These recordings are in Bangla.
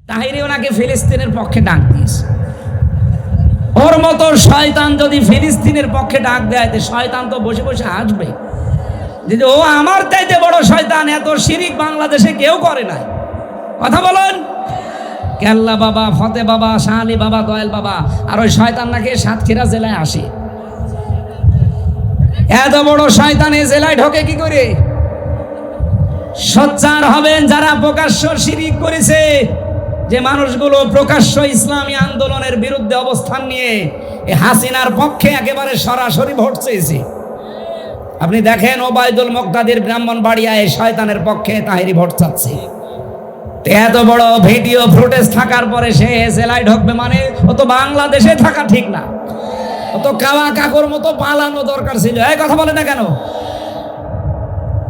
তাহিরি ওনাকে ফিলিস্তিনের পক্ষে ডাক দিয়েছে। ওর মতো শয়তান যদি ফিলিস্তিনের পক্ষে ডাক দেয়, শয়তান তো বসে বসে হাসবে যে ও আমার চাইতে বড় শয়তান, এত শিরিক বাংলাদেশে কেউ করে না। কথা বলেন। কেল্লা বাবা, ফতে বাবা, শাহ আলী বাবা, দয়াল বাবা, আর ওই শয়তান নাকি সাতক্ষীরা জেলায় আসে। এত বড় শয়তান এই জেলায় ঢোকে কি করে? সোচ্চার হবেন যারা প্রকাশ্য শিরিক করেছে, যে মানুষগুলো প্রকাশ্য ইসলামী আন্দোলনের বিরুদ্ধে অবস্থান নিয়ে হাসিনার পক্ষে একেবারে সরাসরি ভোট চেয়েছে। আপনি দেখেন ওবায়দুল মুক্তাদির ব্রাহ্মণবাড়িয়ায় শয়তানের পক্ষে তাহিরি ভোট চাচ্ছে। এত বড় ভিডিও ফুটেজ থাকার পরে সে জেলায় ঢুকবে মানে ও তো বাংলাদেশে থাকা ঠিক না, ও তো কাওয়া কাকুর মতো পালানো দরকার ছিল। এই কথা বলে না কেন?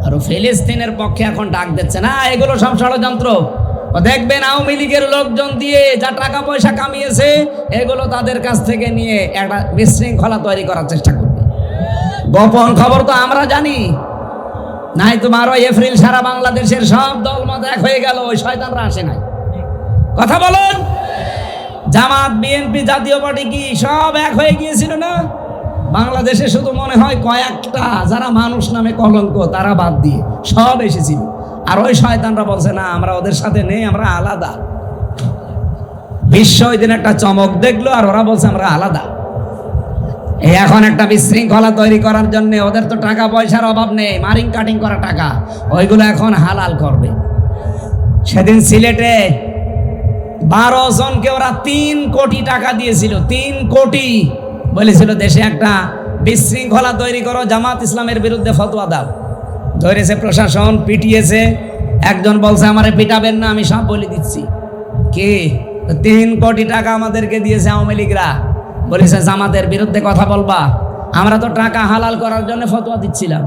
আর ফিলিস্তিনের পক্ষে এখন ডাক দিচ্ছে না, এগুলো সব ষড়যন্ত্র। দেখবেন আওয়ামী লীগের লোকজন দিয়ে যা টাকা পয়সা কামিয়েছে, এগুলো তাদের কাছ থেকে নিয়ে একটা বিশৃঙ্খলা তৈরি করার চেষ্টা করবে। গোপন খবর তো আমরা জানি, নাই তো 12 এপ্রিল সারা বাংলাদেশের সব দলমত এক হয়ে গেল, ওই শয়তানরা আসে নাই। কথা বলুন। জামাত, বিএনপি, জাতীয় পার্টি কি সব এক হয়ে গিয়েছিল না? বাংলাদেশে শুধু মনে হয় কয়েকটা যারা মানুষ নামে কলঙ্ক, তারা বাদ দিয়ে সব এসেছিল। আর ওই শয়তানরা বলছে না, আমরা ওদের সাথে নেই, আমরা আলাদা। বিশ্ব ওই দিন একটা চমক দেখলো, আর ওরা বলছে আমরা আলাদা। এখন একটা বিশৃঙ্খলা তৈরি করার জন্য ওদের তো টাকা পয়সার অভাব নেই, মারিং কাটিং করা টাকা, ওইগুলো এখন হালাল করবে। সেদিন সিলেটে 12 জনকে ওরা 3 কোটি টাকা দিয়েছিল। 3 কোটি বলেছিল দেশে একটা বিশৃঙ্খলা তৈরি করো, জামাত ইসলামের বিরুদ্ধে ফতোয়া দাও। ধরেছে প্রশাসন, পিটিয়েছে। একজন বলছে আমারে পিটাবেন না, আমি সব বলে দিচ্ছি। কে? 3 কোটি টাকা আমাদেরকে দিয়েছে আওয়ামী লীগরা, বলেছে জামাতের বিরুদ্ধে কথা বলবা। আমরা তো টাকা হালাল করার জন্য ফতোয়া দিচ্ছিলাম।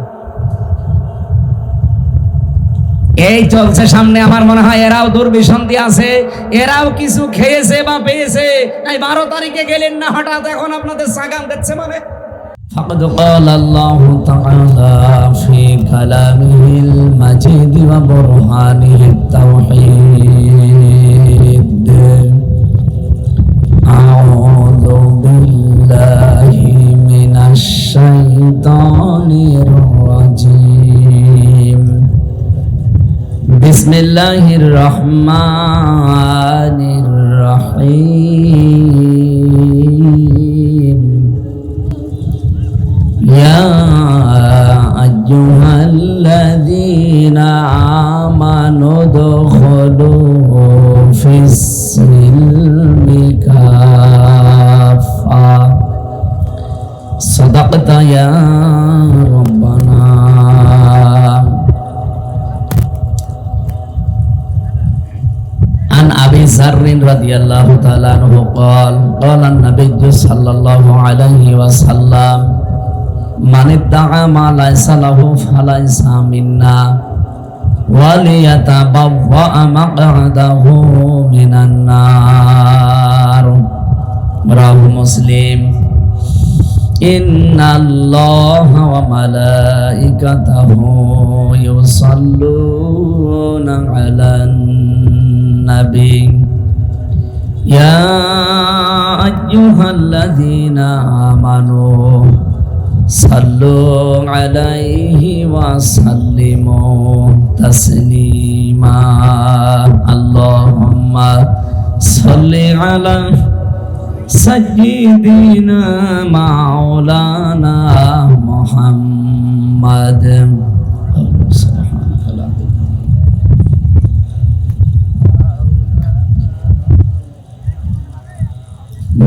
এই চলছে সামনে। আমার মনে হয় এরাও দুর্বিসন্ধি আছে, এরাও কিছু খেয়েছে বা পেয়েছে। এই 12 তারিখে গেলেন না হঠাৎ, এখন আপনাদের সাগাম দিচ্ছে মানে। فقد قال الله تعالى في كلامه المجيد وبرهانه التوحيد أعوذ بالله من الشيطان الرجيم بسم الله الرحمن الرحيم يا أيها الذين آمنوا ادخلوا في السلم كافة صدقت يا ربنا عن أبي ذر رضي الله تعالى عنه قال قال النبي صلى الله عليه وسلم من ادعى ما ليس له فليس منا وليتبوأ مقعده من النار رواه مسلم إن الله وملائكته يصلون على النبي يا أيها الذين آمنوا صلوا عليه وسلموا تسليما اللهم صل على سيدنا مولانا محمد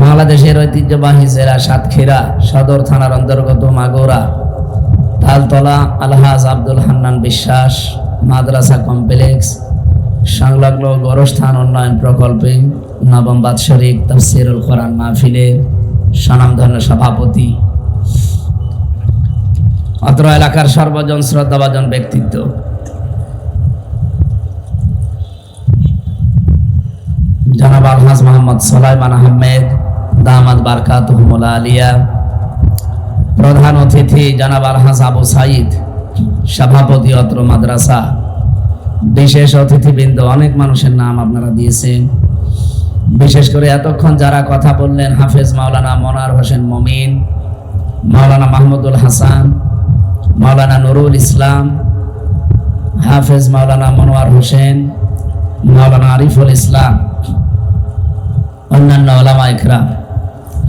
বাংলাদেশের ঐতিহ্যবাহী জেলা সাতক্ষীরা সদর থানার অন্তর্গত মাগুরা তালতলা আলহাজ আব্দুল হান্নান বিশ্বাস মাদ্রাসা কমপ্লেক্স সংলগ্ন গোরস্থান উন্নয়ন প্রকল্পে নবম বাৎসরিক তাফসীরুল কোরআন মাহফিলে স্বনামধন্য সভাপতি, অত্র এলাকার সর্বজন শ্রদ্ধাভাজন ব্যক্তিত্ব জনাব আলহাজ মোহাম্মদ সুলাইমান আহমেদ দামাত বারকাতুহুল আলিয়া, প্রধান অতিথি জনাব আলহাজ আবু সাইদ সভাপতি অত্র মাদ্রাসা, বিশেষ অতিথিবৃন্দ, অনেক মানুষের নাম আপনারা দিয়েছেন। বিশেষ করে এতক্ষণ যারা কথা বললেন, হাফেজ মাওলানা মনোয়ার হোসেন মমিন, মাওলানা মাহমুদুল হাসান, মাওলানা নুরুল ইসলাম, হাফেজ মাওলানা মনোয়ার হোসেন, মাওলানা আরিফুল ইসলাম, অন্যান্য ওলামা ইকরাম,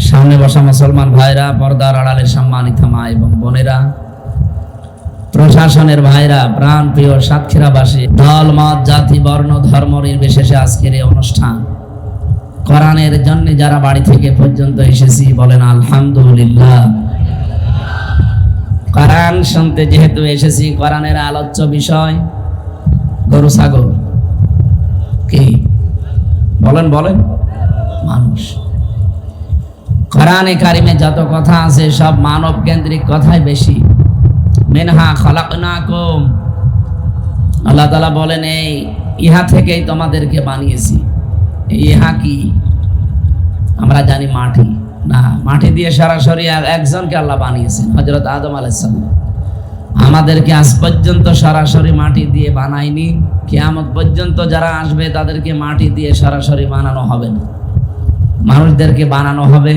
সামনে বসা মুসলমান ভাইরা, পর্দার আড়ালের সম্মানিত মা এবং বোনেরা, প্রশাসনের ভাইরা, প্রাণ প্রিয় সাতক্ষীরাবাসী, দল মত জাতি বর্ণ ধর্ম নির্বিশেষে আজকের এই অনুষ্ঠান কোরআনের জন্য যারা বাড়ি থেকে পর্যন্ত এসেছি বলেন আলহামদুলিল্লাহ। কোরআন শুনতে যেহেতু এসেছি, কোরআনের আলোচ্য বিষয় গরু ছাগল, কি বলেন বলেন মানুষ। কোরআনে কারিমে যত কথা আছে সব মানব কেন্দ্রিক কথাই বেশি। মিনহা খালাকনাকুম, আল্লাহ তাআলা বলেন এই ইহা থেকেই তোমাদেরকে বানিয়েছি। ইহা কি আমরা জানি মাটি না, মাটি দিয়ে সরাসরি একজনকে আল্লাহ বানিয়েছেন, হযরত আদম আলাইহিস সালাম। আমাদেরকে আজ পর্যন্ত সরাসরি মাটি দিয়ে বানায়নি, কিয়ামত পর্যন্ত যারা আসবে তাদেরকে মাটি দিয়ে সরাসরি বানানো হবে না, মানুষদেরকে বানানো হবে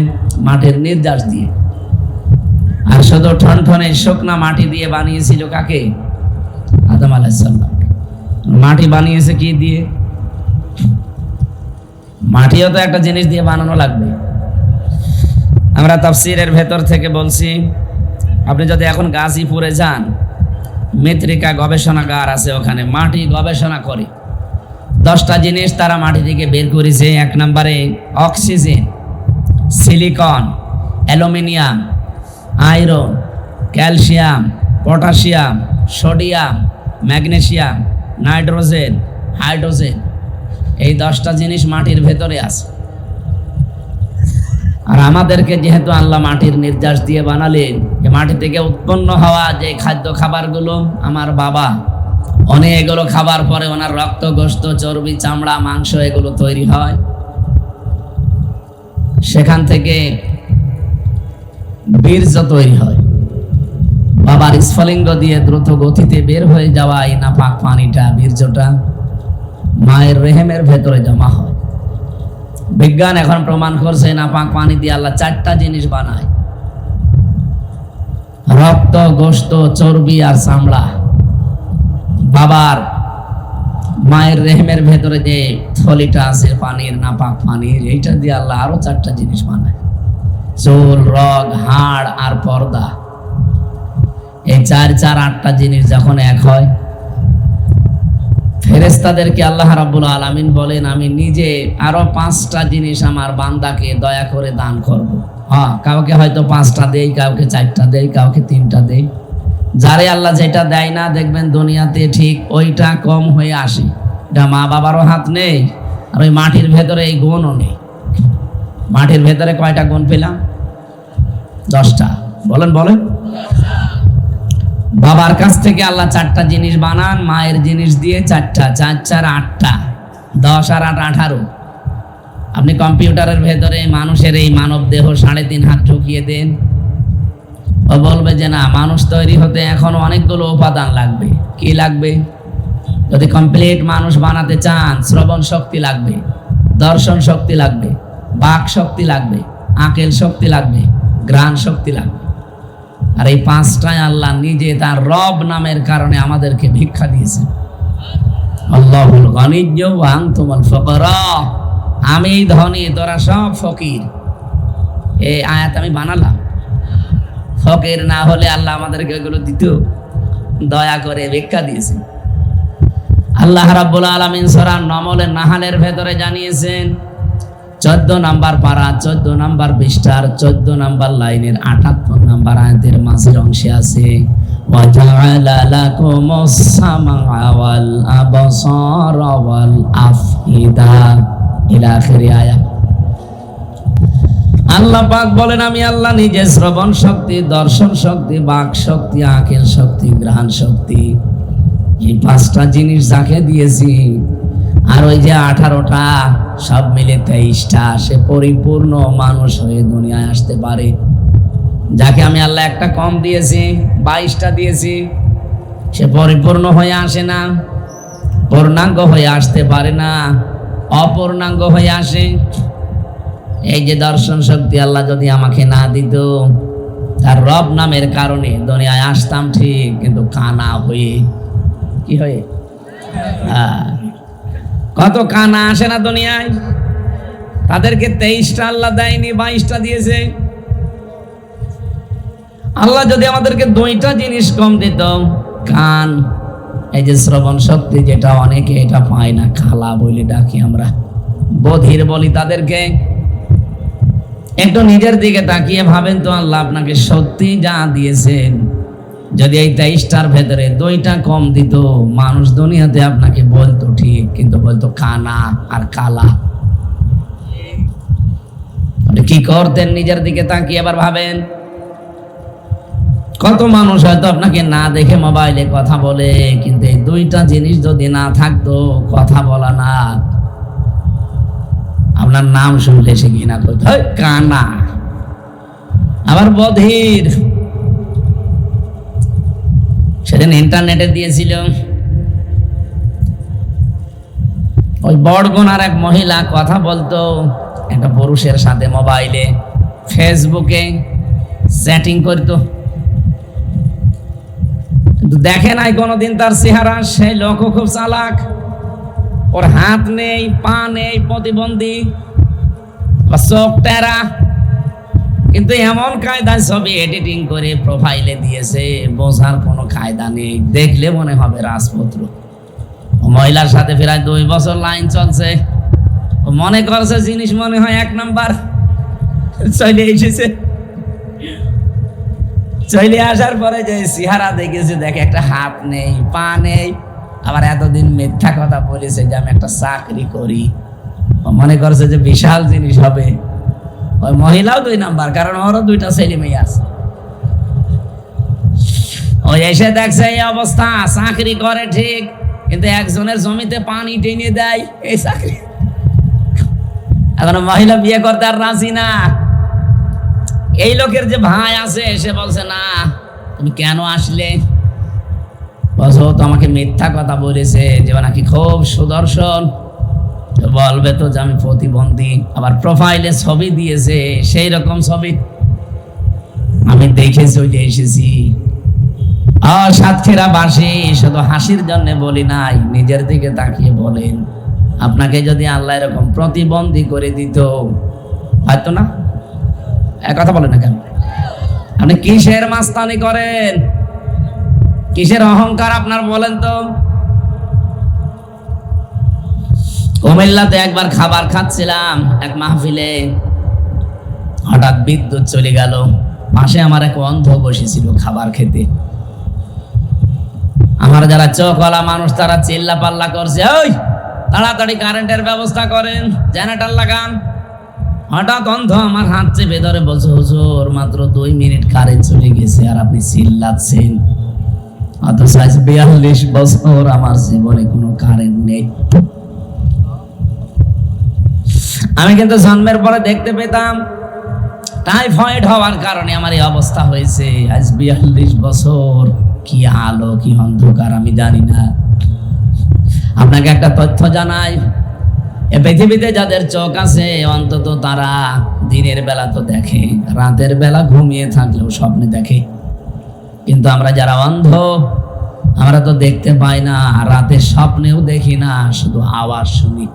মাটির নির্যাস দিয়ে। আর শুধু ঠনঠনে শুকনা মাটি দিয়ে বানিয়েছিল কাকে? আদম আলাইহিস সালাম। মাটি বানিয়েছে কি দিয়ে? মাটিও তো একটা জিনিস দিয়ে বানানো লাগবে। আমরা তাফসীরের ভেতর থেকে বলছি, আপনি যদি এখন গাজীপুরে যান, মৃত্তিকা গবেষণাগার আছে, ওখানে মাটি গবেষণা করে 10টা জিনিস তারা মাটি থেকে বের করেছে। 1 নম্বরে oxygen, silicon, aluminium, iron, calcium, potassium, sodium, magnesium, nitrogen, hydrogen, এই 10টা জিনিস মাটির ভেতরে আছে। আর আমাদেরকে যেহেতু আল্লাহ মাটির নির্যাস দিয়ে বানালেন, যে মাটি থেকে উৎপন্ন হওয়া যে খাদ্য খাবারগুলো, আমার বাবা অনেকগুলো খাবার পরে ওনার রক্ত, গোশত, চর্বি, চামড়া, মাংস এগুলো তৈরি হয়। সেখান থেকে বীর্য তৈরি হয়। বাবার স্ফলিঙ্গ দিয়ে দ্রুত গতিতে বের হয়ে যাওয়া এই নাপাক পানিটা, বীর্যটা মায়ের রেহেমের ভেতরে জমা হয়। বিজ্ঞান এখন প্রমাণ করছে নাপাক পানি দিয়ে আল্লাহ 4টা জিনিস বানায়: রক্ত, গোশত, চর্বি আর চামড়া। বাবার মায়ের রেহেমের ভেতরে যে থলিটা আছে পানির, নাপাক পানির, এইটা দিয়ে আল্লাহ আরো 4টা জিনিস বানায়: চুল, রগ, হাড় আর পর্দা। এই 4 4 8টা জিনিস যখন এক হয়, ফেরেশতাদেরকে আল্লাহ রাব্বুল আলামিন বলেন, আমি নিজে আরো 5টা জিনিস আমার বান্দাকে দয়া করে দান করব। হ্যাঁ, কাউকে হয়তো 5টা দেই, কাউকে 4টা দেই, কাউকে 3টা দেই। যারে আল্লাহ যেটা দেয় না, দেখবেন দুনিয়াতে ঠিক ওইটা কম হয়ে আসে। এটা মা বাবারও হাত নেই, আর ওই মাটির ভেতরে এই গুণও নেই। মাটির ভেতরে কয়টা গুণ পেলাম? 10টা। বলেন বলেন। বাবার কাছ থেকে আল্লাহ 4টা জিনিস বানান, মায়ের জিনিস দিয়ে 4টা, 4 4 8টা, 10 আর 8 18। আপনি কম্পিউটারের ভেতরে মানুষের এই মানব দেহ 3.5 হাত ঢুকিয়ে দেন, ও বলবে যে না, মানুষ তৈরি হতে এখনো অনেকগুলো উপাদান লাগবে। কি লাগবে? যদি কমপ্লিট মানুষ বানাতে চান, শ্রবণ শক্তি লাগবে, দর্শন শক্তি লাগবে, বাক শক্তি লাগবে, আকেল শক্তি লাগবে, ঘ্রাণ শক্তি লাগবে। আর এই 5টাই আল্লাহ নিজে তার রব নামের কারণে আমাদেরকে ভিক্ষা দিয়েছেন। আল্লাহুল গনিয়্যু ওয়া আনতুমুল ফুকারা, আমি ধনী, তোরা সব ফকির। এই আয়াত আমি বানালাম। ফকির না হলে আল্লাহ আমাদেরকে এগুলো দিত? দয়া করে ভিক্ষা দিয়েছেন। আল্লাহ রাব্বুল আলামিন সূরা নামলের নাহালের ভেতরে জানিয়েছেন, 14 নাম্বার পারা, 14 নাম্বার পৃষ্ঠার 14 নাম্বার লাইনের 78 নাম্বার আয়াতের মাঝের অংশে আছে, ওয়া জাআলা লাকুমুস সামআ ওয়াল আবসারা ওয়াল আফইদা, ইলা আখিরি আয়াত। আল্লাহ পাক বলেন, আমি আল্লাহ নিজে শ্রবণ শক্তি, দর্শন শক্তি, বাক শক্তি, আকেল শক্তি, ঘ্রাণ শক্তি, এই 5টা জিনিস যাকে দিয়েছি, আর ওই যে 18টা, সব মিলে 23টা, সে পরিপূর্ণ মানুষ হয়ে দুনিয়ায় আসতে পারে। যাকে আমি আল্লাহ একটা কম দিয়েছি, 22টা দিয়েছি, সে পরিপূর্ণ হয়ে আসে না, পূর্ণাঙ্গ হয়ে আসতে পারে না, অপূর্ণাঙ্গ হয়ে আসে। এই যে দর্শন শক্তি আল্লাহ যদি আমাকে না দিত, তার রব নামের কারণে দুনিয়ায় আসতাম ঠিক, কিন্তু কানা হয়ে। কি হয়ে? কত কানা আসে না দুনিয়ায়, তাদেরকে 23টা আল্লাহ দেয়নি, 22টা দিয়েছে। আল্লাহ যদি আমাদেরকে 2টা জিনিস কম দিত, কান, এই যে শ্রবণ শক্তি, যেটা অনেকে এটা পায় না, খালা বলে ডাকি আমরা, বধির বলি তাদেরকে। একটু নিজের দিকে তাকিয়ে ভাবেন তো, আল্লাহ আপনাকে সত্যি যা দিয়েছেন, যদি এই 23টার ভেতরে 2টা কম দিত, মানুষ দুনিয়াতে আপনাকে বলতো ঠিক, কিন্তু বলতো কানা আর কালা। আপনি কি করতেন? নিজের দিকে তাকিয়ে আবার ভাবেন। কত মানুষ হয়তো আপনাকে না দেখে মোবাইলে কথা বলে, কিন্তু এই 2টা জিনিস যদি না থাকতো, কথা বলা না, আপনার নাম শুনলে সে ঘৃণা করত, কানা, আবার বধির। সেদিন ইন্টারনেটে দিয়েছিল, ওই বড়গুনার এক মহিলা কথা বলতো একটা পুরুষের সাথে মোবাইলে, ফেসবুকে চ্যাটিং করতো, কিন্তু দেখে নাই কোনোদিন তার চেহারা। সেই লোক খুব চালাক, ওর হাত নেই, পা নেই, প্রতিবন্ধী, চোখ টেরা, কিন্তু এমন কায়দায় ছবি এডিটিং করে প্রোফাইলে দিয়েছে, বোঝার কোনো কায়দা নেই, দেখলে মনে হবে রাজপুত্র। মহিলার সাথে প্রায় 2 বছর লাইন চলছে, ও মনে করছে জিনিস মনে হয় 1 নাম্বার, চলে এসেছে। চলে আসার পরে যে চেহারা দেখেছে, দেখে একটা হাত নেই, পা নেই, আবার এতদিন মিথ্যা কথা বলেছে যে আমি একটা চাকরি করি, ও মনে করছে যে বিশাল জিনিস হবে। ওই মহিলাও 2 নাম্বার, কারণ ওরও 2টা ছেলে মেয়ে আছে। ওই এসে দেখছে এই অবস্থা, চাকরি করে ঠিক, কিন্তু একজনের জমিতে পানি টেনে দেয়, এই চাকরি। এখন মহিলা বিয়ে করতে আর রাজি না। এই লোকের যে ভাই আছে, সে বলছে, না তুমি কেন আসলে? বলছো তো আমাকে মিথ্যা কথা বলেছে যে নাকি খুব সুদর্শন, বলবে তো যে আমি প্রতিবন্ধী, আবার প্রোফাইলে ছবি দিয়েছে সেই রকম ছবি, আমি দেখে চলে এসেছি। সাতক্ষীরা বাসী, শুধু হাসির জন্য বলি নাই, নিজের দিকে তাকিয়ে বলেন, আপনাকে যদি আল্লাহ এরকম প্রতিবন্ধী করে দিত, হয়তো না। কথা বলেন না কেন? আপনি কিসের মাস্তানি করেন, কিসের অহংকার আপনার, বলেন তো? কুমিল্লাতে একবার খাবার খাচ্ছিলাম এক মাহফিলে, হঠাৎ বিদ্যুৎ চলে গেল। পাশে আমার এক অন্ধ বসেছিল খাবার খেতে। আমার যারা চোখওয়ালা মানুষ, তারা চিল্লা পাল্লা করছে, ওই তাড়াতাড়ি কারেন্টের ব্যবস্থা করেন, জেনারেটর লাগান। হঠাৎ অন্ধ আমার হাত চেপে ধরে বলছে, হুজুর মাত্র 2 মিনিট কারেন্ট চলে গেছে আর আপনি চিল্লাচ্ছেন, অথচ আজ 42 বছর আমার জীবনে কোনো কারেন্ট নেই। আমি কিন্তু জন্মের পরে দেখতে পেতাম, টাইফয়েড হওয়ার কারণে আমার এই অবস্থা হয়েছে। আজ 42 বছর, কি আলো কি অন্ধকার আমি জানি না। আপনাকে একটা তথ্য জানাই, এ পৃথিবীতে যাদের চোখ আছে, অন্তত তারা দিনের বেলা তো দেখে, রাতের বেলা ঘুমিয়ে থাকলেও স্বপ্নে দেখে। কিন্তু আমরা যারা অন্ধ, আমরা তো দেখতে পাই না, রাতের স্বপ্নেও দেখি না, শুধু আওয়াজ শুনি।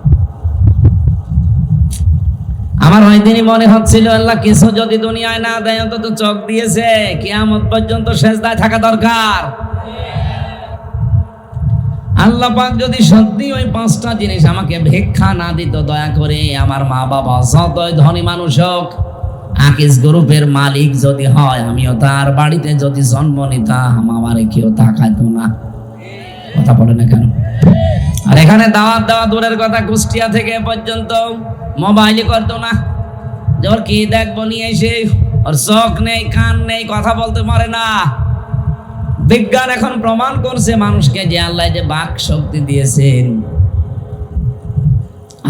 আমার ওই দিনই মনে হচ্ছিল, আল্লাহ কিছু যদি দুনিয়ায় না দেয়, অন্তত চোখ দিয়েছে, কিয়ামত পর্যন্ত সেজদায় থাকা দরকার। আল্লাহ পাক যদি সত্যি ওই 5টা জিনিস আমাকে ভিক্ষা না দিত, দয়া করে আমার মা বাবা যতই ধনী মানুষ হোক, আকিস গ্রুপের মালিক যদি হয়, আমিও তার বাড়িতে যদি জন্ম নিতাম, আমারে কেউ তাকাইতো না। কথা বলে না কেন? আর এখানে দাওয়াত দেওয়া দূরের কথা, কুষ্টিয়া থেকে পর্যন্ত মোবাইলই করতো না। যে ওর কি দেখবো নিয়ে এসে, ওর চোখ নেই, কান নেই, কথা বলতে পারে না। বিজ্ঞান এখন প্রমাণ করছে মানুষকে যে আল্লাহ যে বাক শক্তি দিয়েছেন,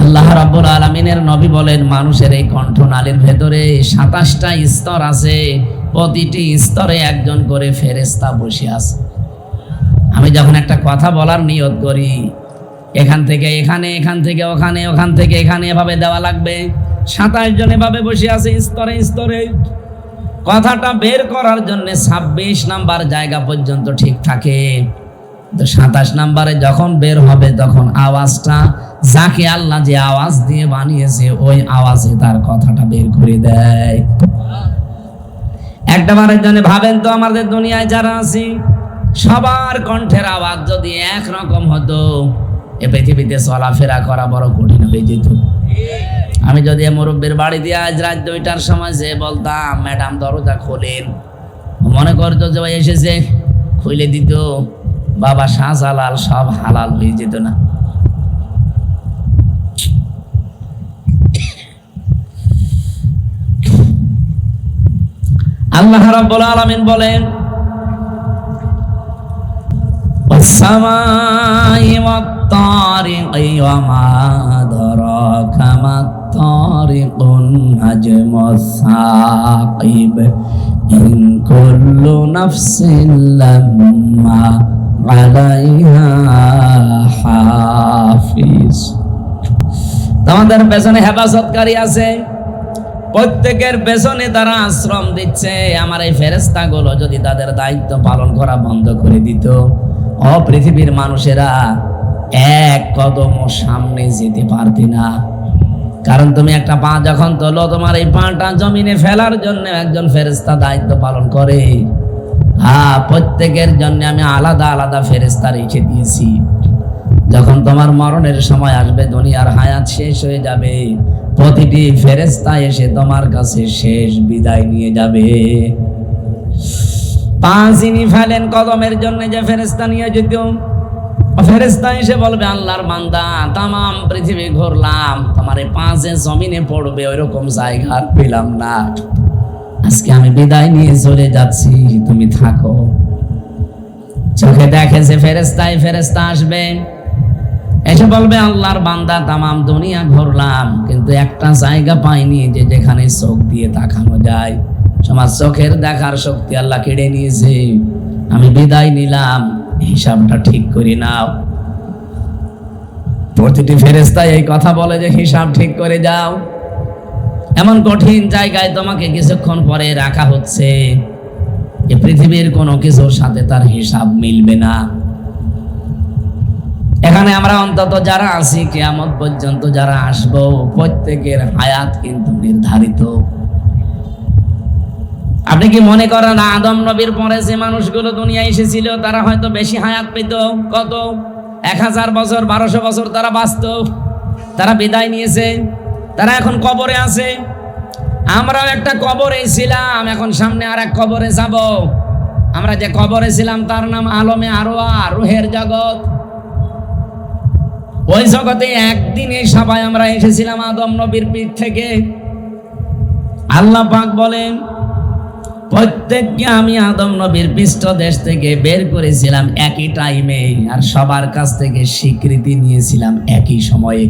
আল্লাহ রাব্বুল আলামিনের নবী বলেন, মানুষের এই কণ্ঠনালীর ভেতরে 27টা স্তর আছে, প্রতিটি স্তরে একজন করে ফেরেশতা বসে আছে। আমি যখন একটা কথা বলার নিয়ত করি, এখান থেকে এখানে, এখান থেকে ওখানে, ওখান থেকে এখানে, এভাবে দেওয়া লাগবে, 27 জন এভাবে বসে আছে স্তরে স্তরে। কথাটা বের করার জন্য 26 নাম্বার জায়গা পর্যন্ত ঠিক থাকে, তো 27 নাম্বারে যখন বের হবে তখন আওয়াজটা যাকে আল্লাহ যে আওয়াজ দিয়ে বানিয়েছে ওই আওয়াজে তার কথাটা বের করে দেয়। একটা বারের জন্য ভাবেন তো, আমাদের দুনিয়ায় যারা আছি সবার কণ্ঠের আওয়াজ যদি একরকম হতো, এ পৃথিবীতে চলাফেরা করা বড় কঠিন হয়ে যেত। আমি যদি মুরব্বীর বাড়ি দিয়ে আজ রাত 2টার সময় যে বলতাম ম্যাডাম দরজা খোলেন, মনে করতো যে ভাই এসেছে, খুলে দিত, বাবা শাহজালাল সব হালাল হয়ে যেত না? আল্লাহ রাব্বুল আলামিন বলেন, ওয়াস-সামাই ওয়াত-তারিকি ওয়া মা আদরাকা মাত-তারিকুন নাজমুস-সাকিব ইন কুল্লু নাফসিন লাম্মা আলাইহা হাফিজ। তোমাদের পেছনে হেফাজতকারী আছে, প্রত্যেকের পেছনে তারা আশ্রম দিচ্ছে। আমার এই ফেরেশতাগুলো যদি তাদের দায়িত্ব পালন করা বন্ধ করে দিত, পৃথিবীর মানুষেরা এক কদম সামনে যেতে পারতি না। কারণ তুমি একটা পা যখন তোলো, তোমার এই পাটা জমিনে ফেলার জন্য একজন ফেরেশতা দায়িত্ব পালন করে। প্রত্যেকের জন্য আমি আলাদা আলাদা ফেরেশতা রেখে দিয়েছি। যখন তোমার মরণের সময় আসবে, দুনিয়ার হায়াত শেষ হয়ে যাবে, প্রতিটি ফেরেশতা এসে তোমার কাছে শেষ বিদায় নিয়ে যাবে। পা যিনি ফেলেন কদমের জন্য যে ফেরেশতা নিয়ে যেত, ফেরেশতা এসে বলবে, আল্লাহর বান্দা তামাম পৃথিবী ঘুরলাম, তোমার এই পা যে জমিনে পড়বে ওইরকম জায়গা আর পেলাম না, আজকে আমি বিদায় নিয়ে চলে যাচ্ছি, তুমি থাকো। চোখে দেখে যে ফেরেশতা আসবে, এসে বলবে, আল্লাহর বান্দা তামাম দুনিয়া ঘুরলাম, কিন্তু একটা জায়গা পাইনি যে যেখানে চোখ দিয়ে তাকানো যায়। তোমার চোখের দেখার শক্তি আল্লাহ কেড়ে নিয়েছে, আমি বিদায় নিলাম, হিসাবটা ঠিক করে নাও। প্রতিটি ফেরেশতা এই কথা বলে যে হিসাব ঠিক করে যাও। এমন কঠিন জায়গায় তোমাকে কিছুক্ষণ পরে রাখা হচ্ছে, এই পৃথিবীর কোনো কিছুর সাথে তার হিসাব মিলবে না। এখানে আমরা অন্তত যারা আছি, কিয়ামত পর্যন্ত যারা আসবো, প্রত্যেকের হায়াত কিন্তু নির্ধারিত। আপনি কি মনে করেন আদম নবীর পরে যে মানুষগুলো দুনিয়ায় এসেছিল তারা হয়তো বেশি হায়াত পেত? কত 1000 বছর 1200 বছর তারা বাঁচত, তারা বিদায় নিয়েছে, তারা এখন কবরে আছে। আমরাও একটা কবরে ছিলাম, এখন সামনে আর এক কবরে যাব। আমরা যে কবরে ছিলাম তার নাম আলমে আরওয়া, রুহের জগৎ। ওই জগতে একদিনে সবাই আমরা এসেছিলাম আদম নবীর পিঠ থেকে। আল্লাহ পাক বলেন, প্রত্যেককে আমি আদম নবীর পৃষ্ঠদেশ থেকে বের করেছিলাম একই টাইমে, আর সবার কাছ থেকে স্বীকৃতি নিয়েছিলাম একই সময়ে।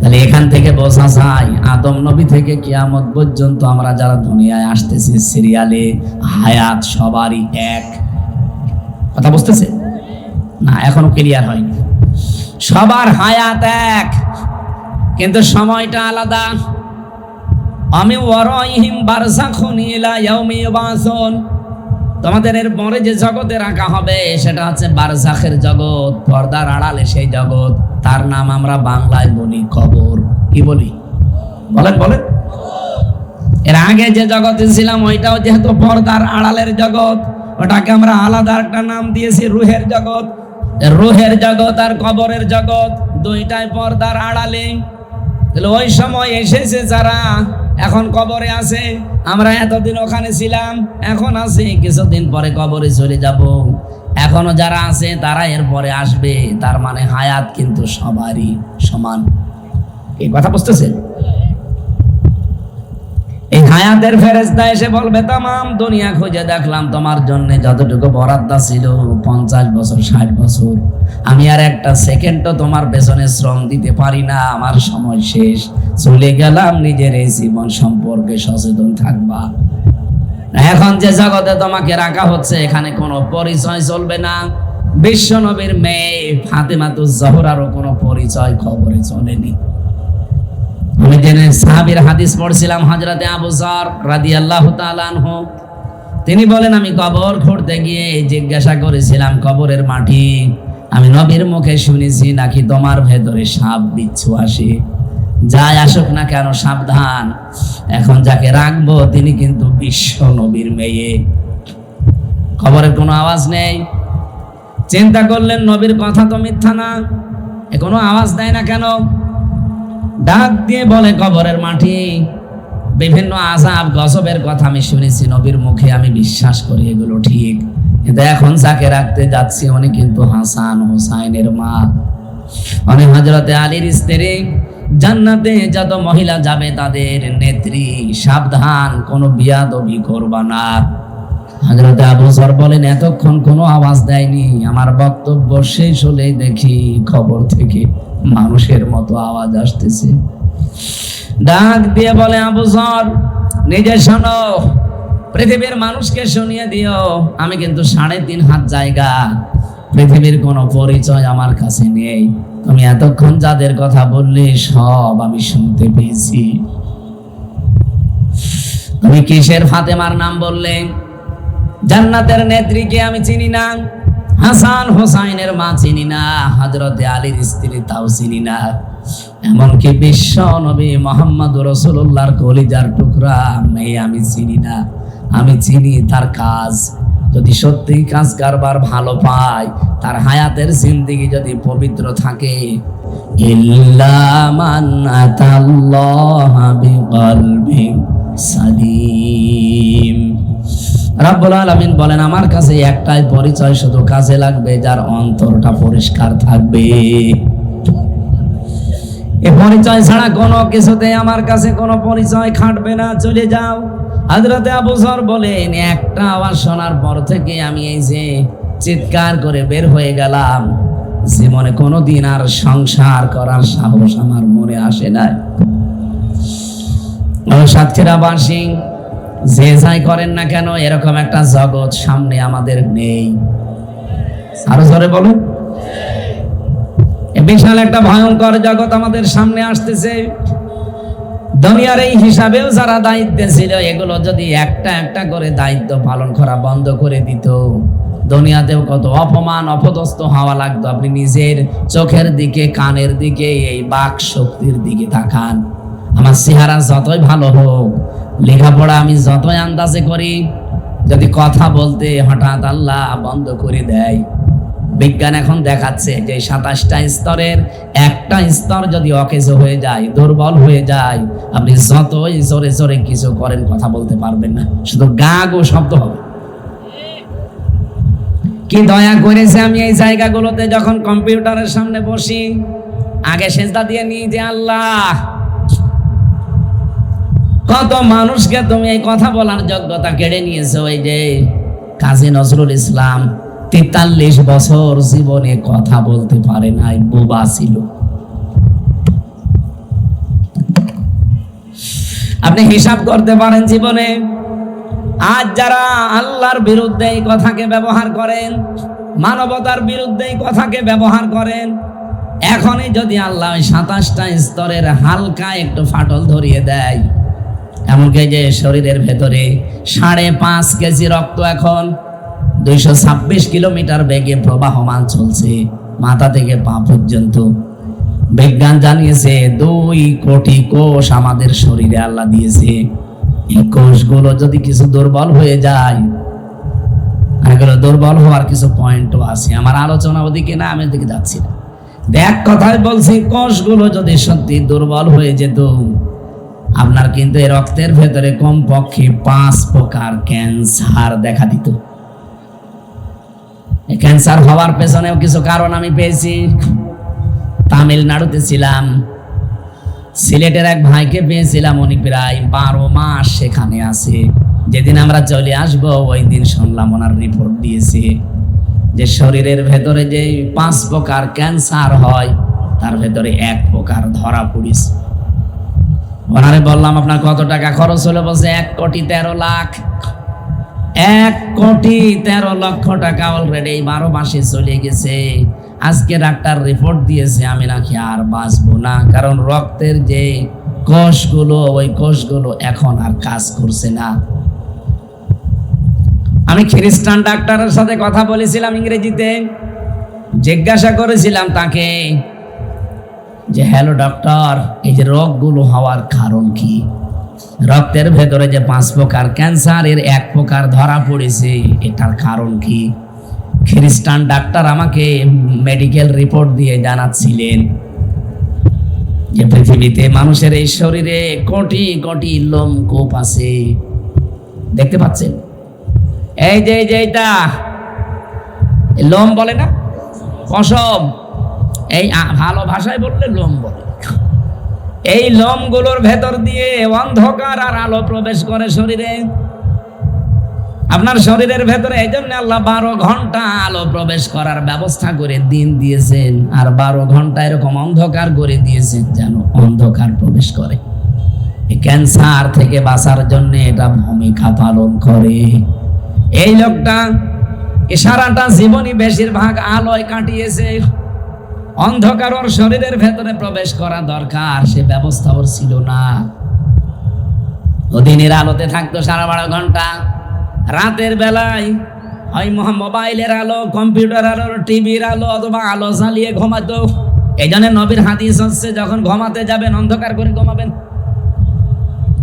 তাহলে এখান থেকে বোঝা যায় আদম নবী থেকে কিয়ামত পর্যন্ত আমরা যারা দুনিয়ায় আসতেছি সিরিয়ালে, হায়াত সবারই এক। কথা বুঝতেছে না? এখনো ক্লিয়ার হয়নি। সবার হায়াত এক, কিন্তু সময়টা আলাদা। আমি ওয়ারাইহিম বারযাখুন ইলা ইয়াউমি ইউবাসুন। তোমাদের এর পরে যে জগতে রাখা হবে সেটা হচ্ছে বারযাখের জগৎ, পর্দার আড়ালে সেই জগৎ। তার নাম আমরা বাংলায় বলি কবর। কি বলি? বলেন বলেন। এর আগে যে জগতে ছিলাম ওইটাও যেহেতু পর্দার আড়ালের জগৎ, ওটাকে আমরা আলাদা একটা নাম দিয়েছি রুহের জগৎ। রুহের জগৎ আর কবরের জগৎ দুইটাই পর্দার আড়ালে। তাহলে ওই সময় এসেছে যারা এখন কবরে আছে, আমরা এতদিন ওখানে ছিলাম, এখন আছি, কিছুদিন পরে কবরে চলে যাব। এখনো যারা আছে তারা এরপরে আসবে, তার মানে হায়াত কিন্তু সবারই সমান। এই কথা বুঝতেছেন? এই হায়াতের ফেরেশতা এসে বলবে, তামাম দুনিয়া খুঁজে দেখলাম, তোমার জন্য যতটুকু বরাদ্দ ছিল 50 বছর 60 বছর, আমি আর একটা সেকেন্ডও তোমার পেছনে শ্রম দিতে পারি না, আমার সময় শেষ, চলে গেলাম। নিজের এই জীবন সম্পর্কে সচেতন থাকবা। এখন যে জগতে তোমাকে রাখা হচ্ছে এখানে কোনো পরিচয় চলবে না। বিশ্ব নবীর মেয়ে ফাতেমাতুজ জোহরারও কোনো পরিচয় খবরে চলেনি। আমি যে একদিন সাহাবীর হাদিস পড়ছিলাম, হযরতে আবু যর রাদিয়াল্লাহু তাআলা আনহু তিনি বলেন, আমি কবর খুঁড়তে গিয়ে জিজ্ঞাসা করেছিলাম, কবরের মাটি আমি নবীর মুখে শুনেছি নাকি তোমার ভেতরে সাপ বিচ্ছু আসে? যাই আসুক না কেন সাবধান, এখন যাকে রাখবো তিনি কিন্তু বিশ্ব নবীর মেয়ে। খবরের কোনো আওয়াজ নেই। চিন্তা করলেন নবীর কথা তো মিথ্যা না, এ কোনো আওয়াজ দেয় না কেন? ডাক দিয়ে বলে, কবরের মাটি বিভিন্ন আযাব গজবের কথা আমি শুনেছি নবীর মুখে, আমি বিশ্বাস করি এগুলো ঠিক, কিন্তু এখন যাকে রাখতে যাচ্ছি উনি কিন্তু হাসান হুসাইনের মা, উনি হযরতে আলীর স্ত্রী, জান্নাতে যত মহিলা যাবে তাদের নেত্রী, সাবধান কোনো বিয়াদবি করবা না। হযরতে আবু যর বলেন, এতক্ষণ কোনো আওয়াজ দেয়নি, আমার বক্তব্য শেষ হলেই দেখি খবর থেকে মানুষের মতো আওয়াজ আসতেছে। ডাক দিয়ে বলে, আবু যর নিজে শোনো, পৃথিবীর মানুষকে শুনিয়ে দিও, আমি কিন্তু 3.5 হাত জায়গা, পৃথিবীর কোনো পরিচয় আমার কাছে নেই, তুমি এতক্ষণ যাদের কথা বললে সব আমি শুনতে পেয়েছি। তুমি কিসের ফাতেমার নাম বললে? জান্নাতের নেত্রীকে আমি চিনি না, হাসান হোসাইনের মা চিনি না, হযরতে আলীর স্ত্রী তাও চিনি না, এমনকি বিশ্ব নবী মুহাম্মদুর রাসূলুল্লাহর কলিজার টুকরা মেয়ে আমি চিনি না। আমি চিনি তার কাজ, যদি সত্যি কাজ কারবার ভালো পায়, তার হায়াতের জিন্দেগি যদি পবিত্র থাকে, ইল্লা মান আতাল্লাহা বিকলবিন সালিম। রাব্বুল আলামিন বলেন, আমার কাছে একটাই পরিচয় শুধু কাজে লাগবে, যার অন্তরটা পরিষ্কার থাকবে। এ পরিচয় ছাড়া কোনো কিছুতে আমার কাছে কোনো পরিচয় খাটবে না, চলে যাও। হযরতে আবু যর বলেন, একটা আওয়াজ শোনার পর থেকে আমি এই যে চিৎকার করে বের হয়ে গেলাম, জীবনে কোনোদিন আর সংসার করার সাহস আমার মনে আসে নাই। সাতক্ষীরাবাসী যে যাই করেন না কেন, এরকম একটা জগৎ সামনে আমাদের নেই। আরো জোরে বলুন, বিশাল একটা ভয়ঙ্কর জগৎ আমাদের সামনে আসতেছে। দুনিয়ার এই হিসাবেও যারা দায়িত্বে ছিল, এগুলো যদি একটা একটা করে দায়িত্ব পালন করা বন্ধ করে দিত, দুনিয়াতেও কত অপমান অপদস্থ হওয়া লাগতো। আপনি নিজের চোখের দিকে, কানের দিকে, এই বাক শক্তির দিকে তাকান। আমার চেহারা যতই ভালো হোক, লেখাপড়া আমি যতই আন্দাজে করি, যদি কথা বলতে হঠাৎ আল্লাহ বন্ধ করে দেয়, বিজ্ঞান এখন দেখাচ্ছে যে 27টা স্তরের একটা স্তর যদি অকেজ হয়ে যায়, দুর্বল হয়ে যায়, আপনি যতই জোরে জোরে কিছু করেন কথা বলতে পারবেন না, শুধু গা গো শব্দ হবে। কি দয়া করেছে আমি এই জায়গাগুলোতে যখন কম্পিউটারের সামনে বসি, আগে সেজদা দিয়ে নিই যে আল্লাহ, কত মানুষকে তুমি এই কথা বলার যোগ্যতা কেড়ে নিয়েছো। এই যে কাজী নজরুল ইসলাম 43 বছর জীবনে কথা বলতে পারে নাই, বোবা ছিল। আপনি হিসাব করতে পারেন জীবনে আজ যারা আল্লাহর বিরুদ্ধে এই কথাকে ব্যবহার করেন, মানবতার বিরুদ্ধে এই কথাকে ব্যবহার করেন, এখনই যদি আল্লাহ 27টা স্তরের হালকা একটু ফাটল ধরিয়ে দেয়, এমনকি যে শরীরের ভেতরে 5.5 কেজি রক্ত এখন 226 কিলোমিটার বেগে প্রবাহমান চলছে, মাথা থেকে পা পর্যন্ত। বিজ্ঞান জানিয়েছে 2 কোটি কোষ আমাদের শরীরে আল্লাহ দিয়েছে। এই কোষগুলো যদি কিছু দুর্বল হয়ে যায়, এগুলো দুর্বল হওয়ার কিছু পয়েন্টও আছে, আমার আলোচনা ওদিকে না, আমি ওদিকে যাচ্ছি না। এক কথায় বলছি, কোষগুলো যদি সত্যি দুর্বল হয়ে যেত, আপনার কিন্তু এই রক্তের ভেতরে কমপক্ষে 5 প্রকার ক্যান্সার দেখা দিত। ক্যান্সার হওয়ার পেছনেও কিছু কারণ আমি পেয়েছি। তামিলনাড়ুতে ছিলাম, সিলেটের এক ভাইকে পেয়েছিলাম, উনি প্রায় 12 মাস সেখানে আছে। যেদিন আমরা চলে আসবো ওই দিন শুনলাম ওনার রিপোর্ট দিয়েছে যে শরীরের ভেতরে যে 5 প্রকার ক্যান্সার হয়, তার ভেতরে 1 প্রকার ধরা পড়েছে। ওনারে বললাম, আপনার কত টাকা খরচ হলো? বলছে 1,13,00,000। 1,13,00,000 টাকা অলরেডি 12 মাসে চলে গেছে। আজকে ডাক্তার রিপোর্ট দিয়েছে আমি নাকি আর বাঁচবো না, কারণ রক্তের যে ওই কোষগুলো এখন আর কাজ করছে না। আমি খ্রিস্টান ডাক্তারের সাথে কথা বলেছিলাম ইংরেজিতে, জিজ্ঞাসা করেছিলাম তাকে যে হ্যালো ডক্টর, এই যে রোগগুলো হওয়ার কারণ কি? রক্তের ভেতরে যে 5 প্রকার ক্যান্সার, এর 1 প্রকার ধরা পড়েছে, এটার কারণ কি? খ্রিস্টান ডাক্তার আমাকে মেডিকেল রিপোর্ট দিয়ে জানাচ্ছিলেন যে পৃথিবীতে মানুষের এই শরীরে কোটি কোটি লোমকূপ আছে। দেখতে পাচ্ছেন? এই যে এটা লোম বলে না, পশম, এই ভালো ভাষায় বললে লোম বলে। এই লোমগুলোর ভেতর দিয়ে অন্ধকার আর আলো প্রবেশ করে শরীরে। আপনার শরীরের ভেতরে এই জন্য আল্লাহ 12 ঘন্টা আলো প্রবেশ করার ব্যবস্থা করে দিন দিয়েছেন, আর 12 ঘন্টা এরকম অন্ধকার করে দিয়েছেন যেন অন্ধকার প্রবেশ করে। এই ক্যান্সার থেকে বাঁচার জন্য এটা ভূমিকা পালন করে। এই লোকটা সারাটা জীবনই বেশিরভাগ আলোয় কাটিয়েছে, অন্ধকার ওর শরীরের ভেতরে প্রবেশ করা দরকার, সে ব্যবস্থা ওর ছিল না। ও দিনের আলোতে থাকতো সারা 12 ঘন্টা, রাতের বেলায় হয় মোবাইলের আলো, কম্পিউটার আলো, টিভির আলো অথবা আলো জ্বালিয়ে ঘুমাতো। এই জন্য নবীর হাদিস হচ্ছে যখন ঘুমাতে যাবেন অন্ধকার করে ঘুমাবেন।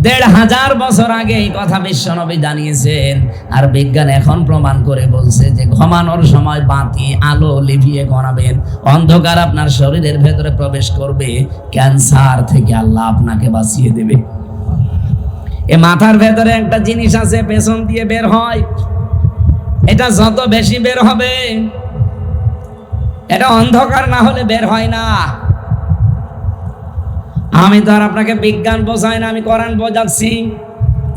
1500 বছর আগে এই কথা বিশ্ব নবী জানিয়েছেন, আর বিজ্ঞান এখন প্রমাণ করে বলছে যে ঘুমানোর সময় বাতি আলো লিভিয়ে ঘুমাবেন। অন্ধকার আপনার শরীরের ভেতরে প্রবেশ করবে, ক্যান্সার থেকে আল্লাহ আপনাকে বাঁচিয়ে দেবে। এ মাথার ভেতরে একটা জিনিস আছে, পেছন দিয়ে বের হয়, এটা যত বেশি বের হবে, এটা অন্ধকার না হলে বের হয় না। আমি তো আর আপনাকে বিজ্ঞান বোঝাই না, আমি কোরআন বোঝাচ্ছি।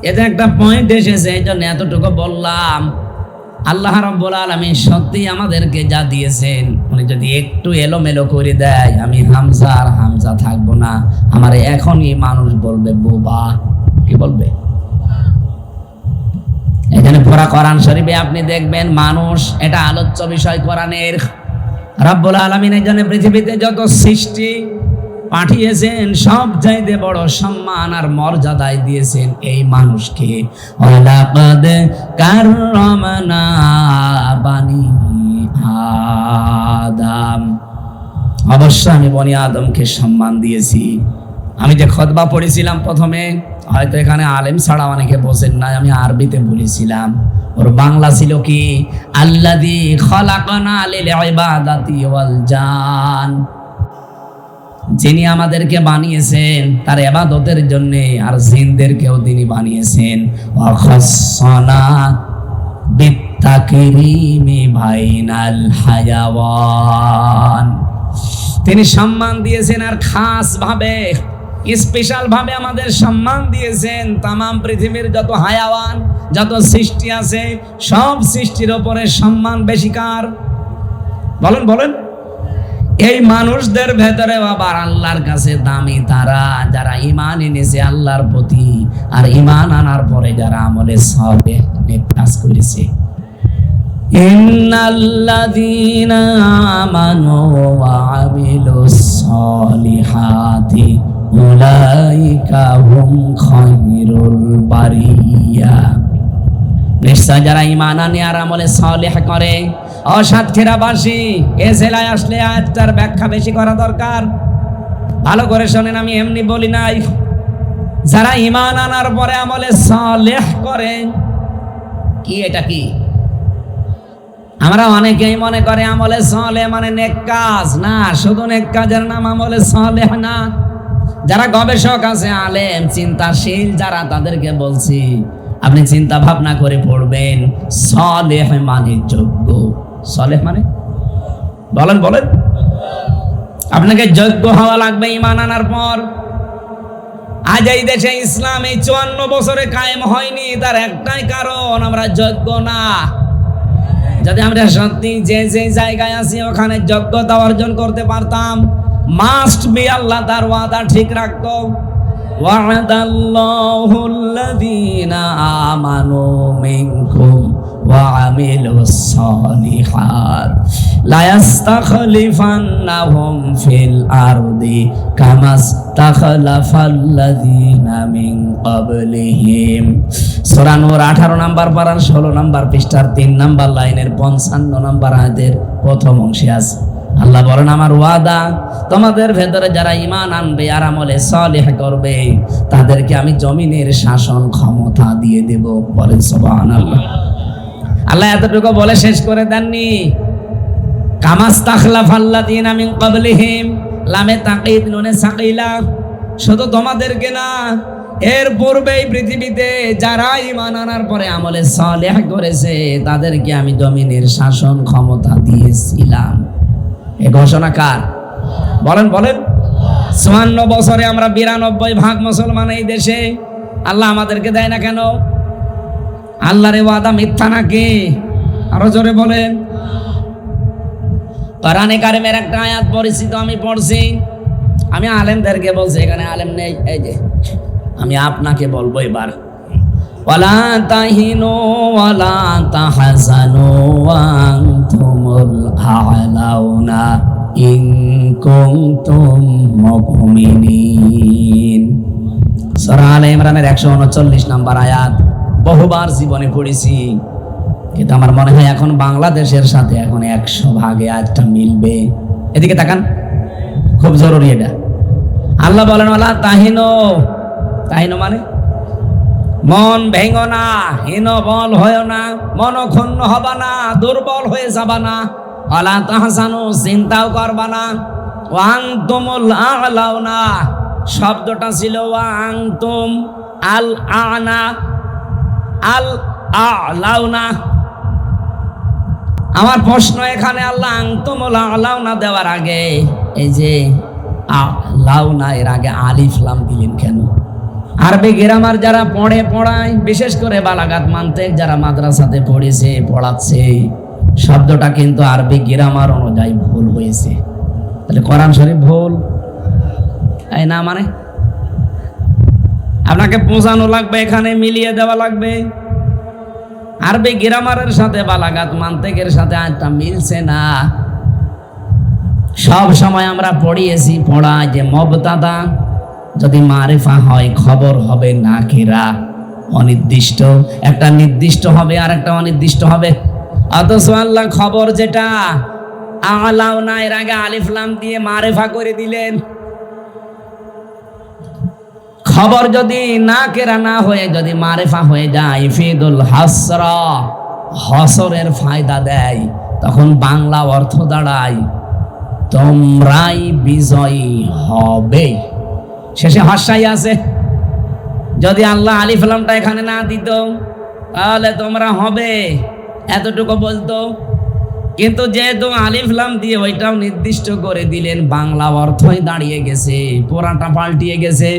এতে একটা পয়েন্ট এসেছে, এই জন্য এতটুকু বললাম। আল্লাহ রাব্বুল আলামিন সত্যি আমাদেরকে যা দিয়েছেন, উনি যদি একটু এলোমেলো করে দেয়, আমি হামজা থাকবো না। আমার এখনই মানুষ বলবে বোবা। কি বলবে? এখানে পড়া কোরআন শরীফে আপনি দেখবেন মানুষ, এটা আলোচ্য বিষয় কোরআনের। রাব্বুল আলামিন এই জন্য পৃথিবীতে যত সৃষ্টি পাঠিয়েছেন সব চাইতে বড় সম্মান আর মর্যাদায় দিয়েছেন এই মানুষকে। ওয়ালাকাদ কাররামনা বানি আদম, অবশ্যই আমি বনি আদমকে সম্মান দিয়েছি। আমি যে খুতবা পড়েছিলাম প্রথমে, হয়তো এখানে আলেম ছাড়া অনেকে বোঝেন না, আমি আরবিতে বলেছিলাম। ওর বাংলা ছিল কি? আল্লাযী খালাকানা লিল ইবাদাতি ওয়াল জান, যিনি আমাদেরকে বানিয়েছেন তার ইবাদতের জন্য, আর জিনদেরকেও তিনি বানিয়েছেন। ওয়া খাসসানা বিত্তাকরিমি বাইনাল হায়াওয়ান, তিনি সম্মান দিয়েছেন আর খাস ভাবে, স্পেশাল ভাবে আমাদের সম্মান দিয়েছেন। তামাম পৃথিবীর যত হায়াওয়ান, যত সৃষ্টি আছে, সব সৃষ্টির উপরে সম্মান বেশি কার? বলেন বলেন। এই মানুষদের ভেতরে আবার আল্লাহর কাছে দামি তারা, যারা ঈমান এনেছে আল্লাহর প্রতি, আর ঈমান আনার পরে যারা আমলে সালেহ নেক কাজ করেছে। ইন্নাল্লাযীনা আমানু ওয়া আমিলুস সালিহাতি উলাইকা হুম খায়রুল বারিয়া, নিশ্চয় যারা ঈমান আনে আর আমলে সালেহ করে। সাতক্ষীরাবাসী, এ জেলায় আসলে আয়াতটার ব্যাখ্যা বেশি করা দরকার। ভালো করে শোনেন, আমি এমনি বলি নাই। যারা ঈমান আনার পরে আমলে সালেহ করে, কি এটা কি? আমরা অনেকেই মনে করে আমলে সালেহ মানে নেক কাজ। না, শুধু নেক কাজের নাম আমলে সালেহ না। যারা গবেষক আছে, আলেম, চিন্তাশীল যারা, তাদেরকে বলছি আপনি চিন্তা ভাবনা করে পড়বেন। সালেহ মানে যোগ্য। সালেহ মানে বলেন বলেন। আপনাকে যোগ্য হওয়া লাগবে ঈমান আনার পর। আজ এই দেশে ইসলাম এই 54 বছরে কায়েম হয়নি, তার একটাই কারণ, আমরা যোগ্য না। যদি আমরা সত্যি যে যে জায়গায় আছি ওখানে যোগ্যতা অর্জন করতে পারতাম, মাস্ট বি আল্লাহ তার ওয়াদা ঠিক রাখতো। ওয়াদাল্লাহুল্লাযীনা আমানু মিনকুম وعملوا الصالحات ليستخلفنهم في الأرض كما استخلف الذين من قبلهم সূরা নূর 18 নম্বর পারার 16 নম্বর পৃষ্ঠার 3 নম্বর লাইনের 55 নম্বর আয়াতের প্রথম অংশে আছে আল্লাহ বলেন আমার ওয়াদা তোমাদের ভেতরে যারা ঈমান আনবে আর আমলে সালেহ করবে তাদেরকে আমি জমিনের শাসন ক্ষমতা দিয়ে দেব বলেন সুবহানাল্লাহ আল্লাহ এতটুকু বলে শেষ করে দেননি কামাস্তাখলাফাল্লাযীনা মিন ক্বাবলিহিম লামে তাকিদ নুনে সাকিলা শুধু তোমাদেরকে না এর পূর্বেই পৃথিবীতে যারা ঈমান আনার পরে আমলে সালেহ করেছে তাদেরকে আমি জমিনের শাসন ক্ষমতা দিয়েছিলাম এই ঘোষণা কার বলেন বলেন 54 বছরে আমরা 92% মুসলমান এই দেশে আল্লাহ আমাদেরকে দেয় না কেন আল্লাহর ওয়াদা মিথ্যা নাকি আরো জোরে বলেন কোরআনে কারিমের একটা আয়াত পরিচিত আমি পড়ছি আমি আলেমদেরকে বলছি এখানে আলেম নেই এই যে আমি আপনাকে বলবো এবার ওয়ালা তাহিনু ওয়ালা তাহজানু ওয়া আনতুমুল আ'লাউনা ইন কুনতুম মুমিনিন সূরা আলে ইমরানের 139 নম্বর আয়াত বহুবার জীবনে পড়েছি কিন্তু আমার মনে হয় এখন বাংলাদেশের সাথে এখন 100 ভাগে আজটা মিলবে এদিকে তাকান খুব জরুরি এটা আল্লাহ বলেন ওয়ালা তাহিনু তাহিনু মানে মন ভেঙো না হীন বল হয় না মন ক্ষুণ্ণ হবা না দুর্বল হয়ে যাবা না ওয়ালা তাহজানু চিন্তাও করবা না ওয়া আনতুমুল আ'লাউনা শব্দটা ছিল ওয়া আনতুম আল আ'না আল আ'লাউনা আমার প্রশ্ন এখানে আল্লাহ আনতুমুল আ'লাউনা দেওয়ার আগে এই যে আ'লাউনা এর আগে আলিফ লাম দিলেন কেন আরবি গ্রামার যারা পড়ায় বিশেষ করে বালাগাত মানতেক যারা মাদ্রাসাতে পড়েছে পড়াচ্ছে শব্দটা কিন্তু আরবি গ্রামার অনুযায়ী ভুল হয়েছে তাহলে কোরআন শরীফ ভুল এই না মানে আপনাকে পৌঁছানো লাগবে এখানে মিলিয়ে দেওয়া লাগবে আরবি গ্রামারের সাথে বালাগাত মানতেকের সাথে আজটা মিলছে না সব সময় আমরা পড়িয়েছি পড়ায় যে মুবতাদা যদি মারিফা হয় খবর হবে নাকিরা অনির্দিষ্ট একটা নির্দিষ্ট হবে আর একটা অনির্দিষ্ট হবে অথচ আল্লাহ খবর যেটা আ'লাউনা এর আগে আলিফ লাম দিয়ে মারিফা করে দিলেন খবর যদি নাকিরা না হয়ে যদি মারিফা হয়ে যায় ইফিদুল হাসরা হসরের ফায়দা দেয় তখন বাংলা অর্থ দাঁড়ায় তোমরাই বিজয়ী হবে শেষে হাসাই আছে যদি আল্লাহ আলিফ লামটা এখানে না দিত তাহলে তোমরা হবে এতটুকু বলতো কিন্তু যেহেতু আলিফ লাম দিয়ে ওইটাও নির্দিষ্ট করে দিলেন বাংলা অর্থই দাঁড়িয়ে গেছে পুরাটা পাল্টিয়ে গেছে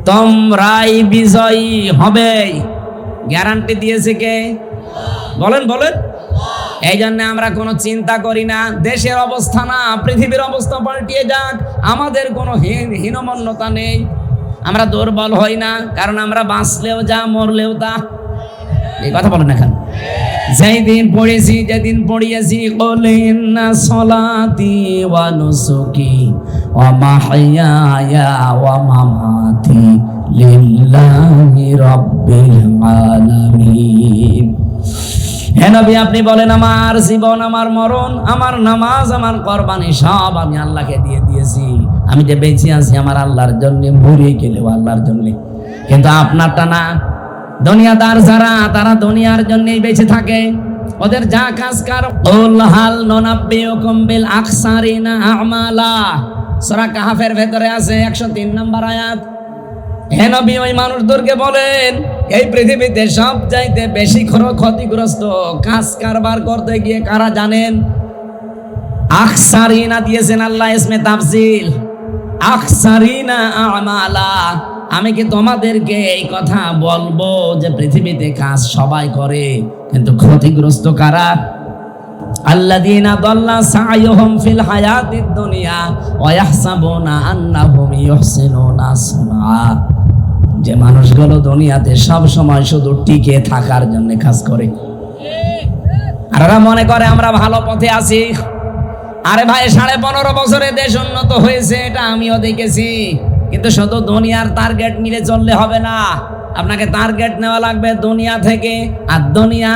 তোমরাই বিজয়ী হবে গ্যারান্টি দিয়েছে কে বলেন বলেন এই জন্য আমরা কোনো চিন্তা করি না দেশের অবস্থা না পৃথিবীর অবস্থা পাল্টিয়ে যাক আমাদের কোনো হীনমন্যতা নেই আমরা দুর্বল হই না কারণ আমরা বাঁচলেও যা মরলেও তা এই কথা বলেন এখন যেই দিন পড়েছি যেদিন পড়িয়েছি কুল ইন্না সলাতি ওয়া নুসুকি ওয়া মাহইয়ায়া ওয়া মামাতি লিল্লাহি রাব্বিল আলামিন হে নবী আপনি বলেন আমার জীবন আমার মরণ আমার নামাজ আমার কুরবানি সব আমি আল্লাহকে দিয়ে দিয়েছি আমি যে বেঁচে আছি আমার আল্লাহর জন্য মরে গেলেও আল্লাহর জন্য কিন্তু আপনারটা না দুনিয়াদার যারা তারা দুনিয়ার জন্যই বেঁচে থাকে ওদের যা কাজ কার কুল হাল নুনাব্বিউকুম বিল আকসারিনা আমালা সূরা কাহফের ভেতরে আছে 103 নম্বর আয়াত হে নবী ওই মানুষদেরকে বলেন এই পৃথিবীতে সব চাইতে বেশি ক্ষতিগ্রস্ত কাজ কারবার করতে গিয়ে কারা জানেন আকসারিনা দিয়েছেন আল্লাহ ইসমে তাফজিল আকসারিনা আমালা আমি কি তোমাদেরকে এই কথা বলবো যে পৃথিবীতে কাজ সবাই করে কিন্তু ক্ষতিগ্রস্ত কারা আল্লাযীনা দাল্লা সা'য়ুহুম ফিল হায়াতিদ দুনিয়া ওয়া ইয়াহসাবুনা আন্নাহুম ইউহসিনুনা সুনআ যে মানুষগুলো দুনিয়াতে সব সময় শুধু টিকে থাকার জন্য কাজ করে আর ওরা মনে করে আমরা ভালো পথে আছি। আরে ভাই 15.5 বছরে দেশ উন্নত হয়েছে, এটা আমিও দেখেছি। কিন্তু শুধু দুনিয়ার টার্গেট মিলে চললে হবে না, আপনাকে টার্গেট নেওয়া লাগবে দুনিয়া থেকে। আর দুনিয়া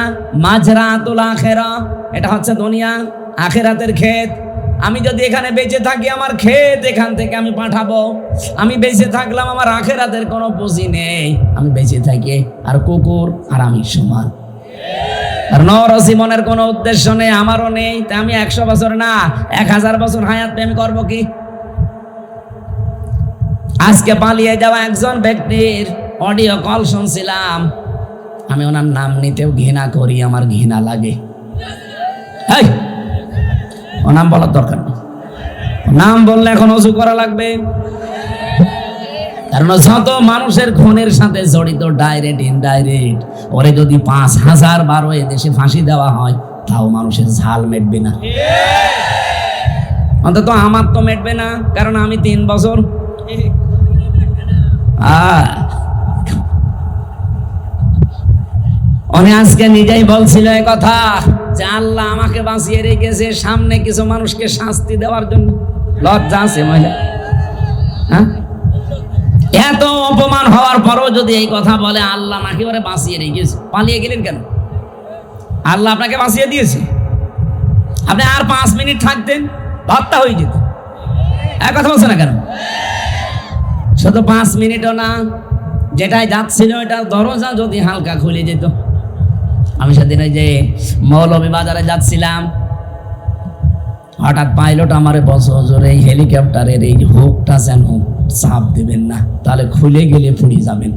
মাজরাতুল আখিরা, এটা হচ্ছে দুনিয়া আখিরাতের ক্ষেত। আমি যদি এখানে বেঁচে থাকি, আমার ক্ষেত এখান থেকে আমি পাঠাবো। আমি বেঁচে থাকলাম, আমার আখিরাতের কোনো পুঁজি নেই। আমি বেঁচে থাকি আর কুকুর আর আমি সমান। আর নরসিমনের কোনো উদ্দেশ্য নেই, আমারও নেই। তা আমি 100 বছর না 1000 বছর হায়াত পেয়ে আমি করবো কি? আজকে পালিয়ে যাওয়া একজন ব্যক্তির অডিও কল শুনছিলাম, আমি ওনার নাম নিতেও ঘৃণা করি, আমার ঘৃণা লাগে। ও নাম বলার দরকার নেই, নাম বললে এখন অজু করা লাগবে। কারণ যত মানুষের খুনের সাথে জড়িত ডাইরেক্ট ইনডাইরেক্ট, ওরে যদি 5000 বারো এদেশে ফাঁসি দেওয়া হয়, তাও মানুষের ঝাল মেটবে না। অন্তত আমার তো মেটবে না, কারণ আমি 3 বছর। উনি আজকে নিজেই বলছিল এই কথা যে আল্লাহ আমাকে বাঁচিয়ে রেখেছে সামনে কিছু মানুষকে শাস্তি দেওয়ার জন্য। লজ্জা আছে মহিলা? হ্যাঁ, এত অপমান হওয়ার পরও যদি এই কথা বলে আল্লাহ নাকি ওরে বাঁচিয়ে রেখেছে, পালিয়ে গেলেন কেন? আল্লাহ আপনাকে বাঁচিয়ে দিয়েছে, আপনি আর 5 মিনিট থাকতেন হত্যা হয়ে যেত। এক কথা বলছে না কেন? শুধু 5 মিনিটও না, যেটাই যাচ্ছিল এটার দরজা যদি হালকা খুলে যেত। আমি সেদিন ওই যে মৌলভী বাজারে যাচ্ছিলাম, হঠাৎ পাইলট আমারে বলছে, হুজুর এই হেলিকপ্টারের এই হুকটা যেন চাপ দেবেন না, তাহলে খুলে গেলে পুড়ে যাবেন।